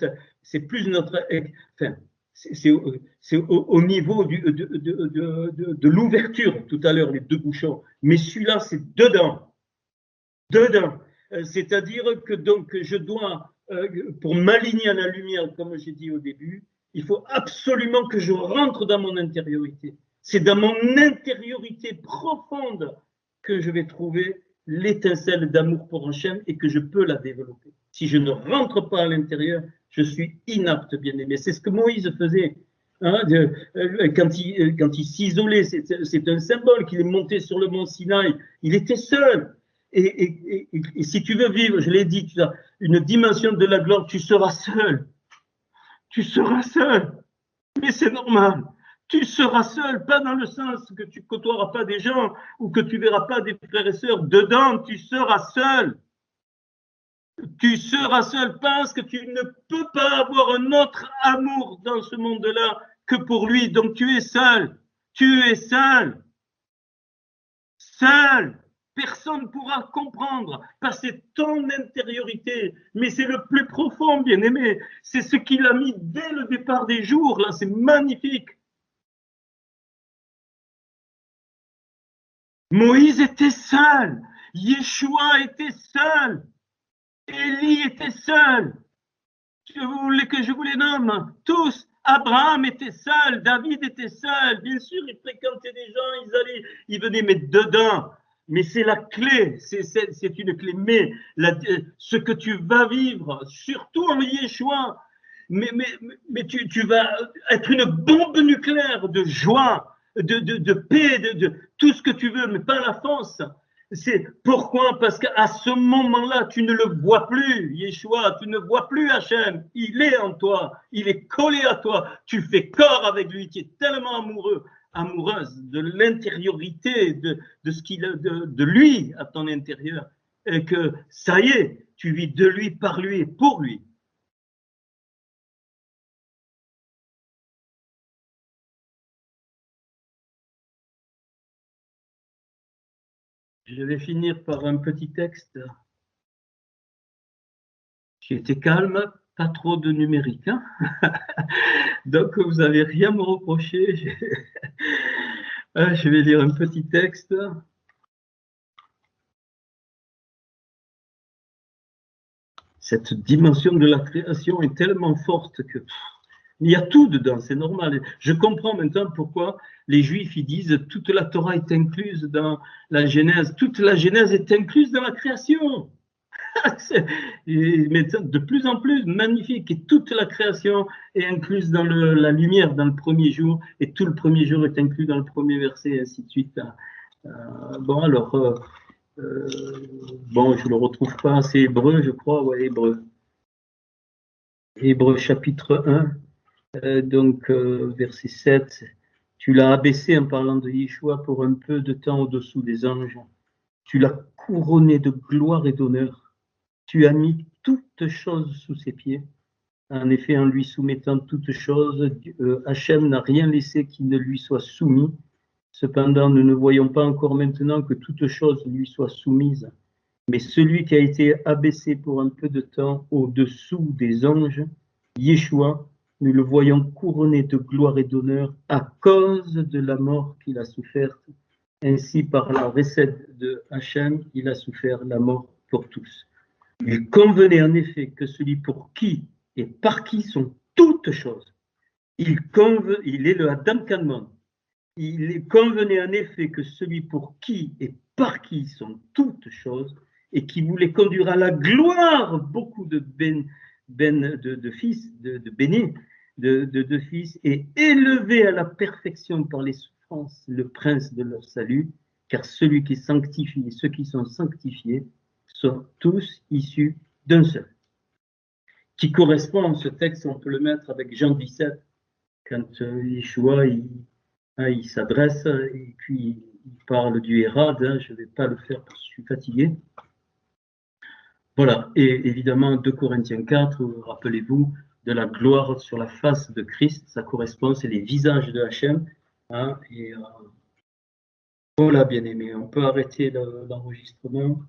c'est plus notre... Enfin, c'est au niveau de l'ouverture, tout à l'heure, les deux bouchons. Mais celui-là, c'est dedans. Dedans. C'est-à-dire que donc, je dois, pour m'aligner à la lumière, comme j'ai dit au début, il faut absolument que je rentre dans mon intériorité. C'est dans mon intériorité profonde que je vais trouver l'étincelle d'amour pour Hachem et que je peux la développer. Si je ne rentre pas à l'intérieur, je suis inapte, bien aimé. C'est ce que Moïse faisait. Hein, quand il s'isolait, c'est un symbole qu'il est monté sur le mont Sinaï. Il était seul. Et si tu veux vivre, je l'ai dit, tu as une dimension de la gloire, tu seras seul. Tu seras seul. Mais c'est normal. Tu seras seul, pas dans le sens que tu côtoieras pas des gens ou que tu verras pas des frères et sœurs. Dedans, tu seras seul. Tu seras seul parce que tu ne peux pas avoir un autre amour dans ce monde-là que pour lui. Donc tu es seul. Tu es seul. Seul. Personne ne pourra comprendre parce que c'est ton intériorité. Mais c'est le plus profond, bien aimé. C'est ce qu'il a mis dès le départ des jours. Là, c'est magnifique. Moïse était seul. Yeshua était seul. Élie était seul. Vous voulez que je vous les nomme tous? Abraham était seul, David était seul. Bien sûr, il fréquentait des gens, ils venaient mettre dedans. Mais c'est la clé, c'est une clé. Mais ce que tu vas vivre, surtout en Yeshua, mais tu vas être une bombe nucléaire de joie, de paix, de tout ce que tu veux, mais pas la force. C'est pourquoi? Parce qu'à ce moment-là, tu ne le vois plus, Yeshua, tu ne vois plus Hachem. Il est en toi, il est collé à toi. Tu fais corps avec lui, tu es tellement amoureuse de l'intériorité, de ce qu'il de lui à ton intérieur, et que ça y est, tu vis de lui, par lui et pour lui. Je vais finir par un petit texte. J'ai été calme, pas trop de numérique. Hein. Donc, vous n'avez rien à me reprocher. Je vais lire un petit texte. Cette dimension de la création est tellement forte que il y a tout dedans, c'est normal. Je comprends maintenant pourquoi les Juifs ils disent toute la Torah est incluse dans la Genèse. Toute la Genèse est incluse dans la création. Mais de plus en plus magnifique. Et toute la création est incluse dans la lumière, dans le premier jour. Et tout le premier jour est inclus dans le premier verset, et ainsi de suite. Bon, alors, bon, je ne le retrouve pas. C'est Hébreu, je crois. Ouais, Hébreu. Hébreu chapitre 1, donc verset 7. Tu l'as abaissé en parlant de Yeshua pour un peu de temps au-dessous des anges. Tu l'as couronné de gloire et d'honneur. Tu as mis toutes choses sous ses pieds. En effet, en lui soumettant toutes choses, Hachem n'a rien laissé qui ne lui soit soumis. Cependant, nous ne voyons pas encore maintenant que toutes choses lui soient soumises. Mais celui qui a été abaissé pour un peu de temps au-dessous des anges, Yeshua, nous le voyons couronné de gloire et d'honneur à cause de la mort qu'il a soufferte. Ainsi, par la recette de Hachem, il a souffert la mort pour tous. Il convenait en effet que celui pour qui et par qui sont toutes choses, il est le Adam Kadmon. Il convenait en effet que celui pour qui et par qui sont toutes choses et qui voulait conduire à la gloire beaucoup de fils, de bénis, de fils, et élever à la perfection par les souffrances le prince de leur salut, car celui qui sanctifie et ceux qui sont sanctifiés sont tous issus d'un seul. Qui correspond à ce texte, on peut le mettre avec Jean 17, quand Yeshua il s'adresse et puis il parle du Hérad. Hein, je ne vais pas le faire parce que je suis fatigué. Voilà, et évidemment 2 Corinthiens 4, rappelez-vous, de la gloire sur la face de Christ, ça correspond, c'est les visages de Hachem. Hein, et voilà, bien aimé, on peut arrêter l'enregistrement.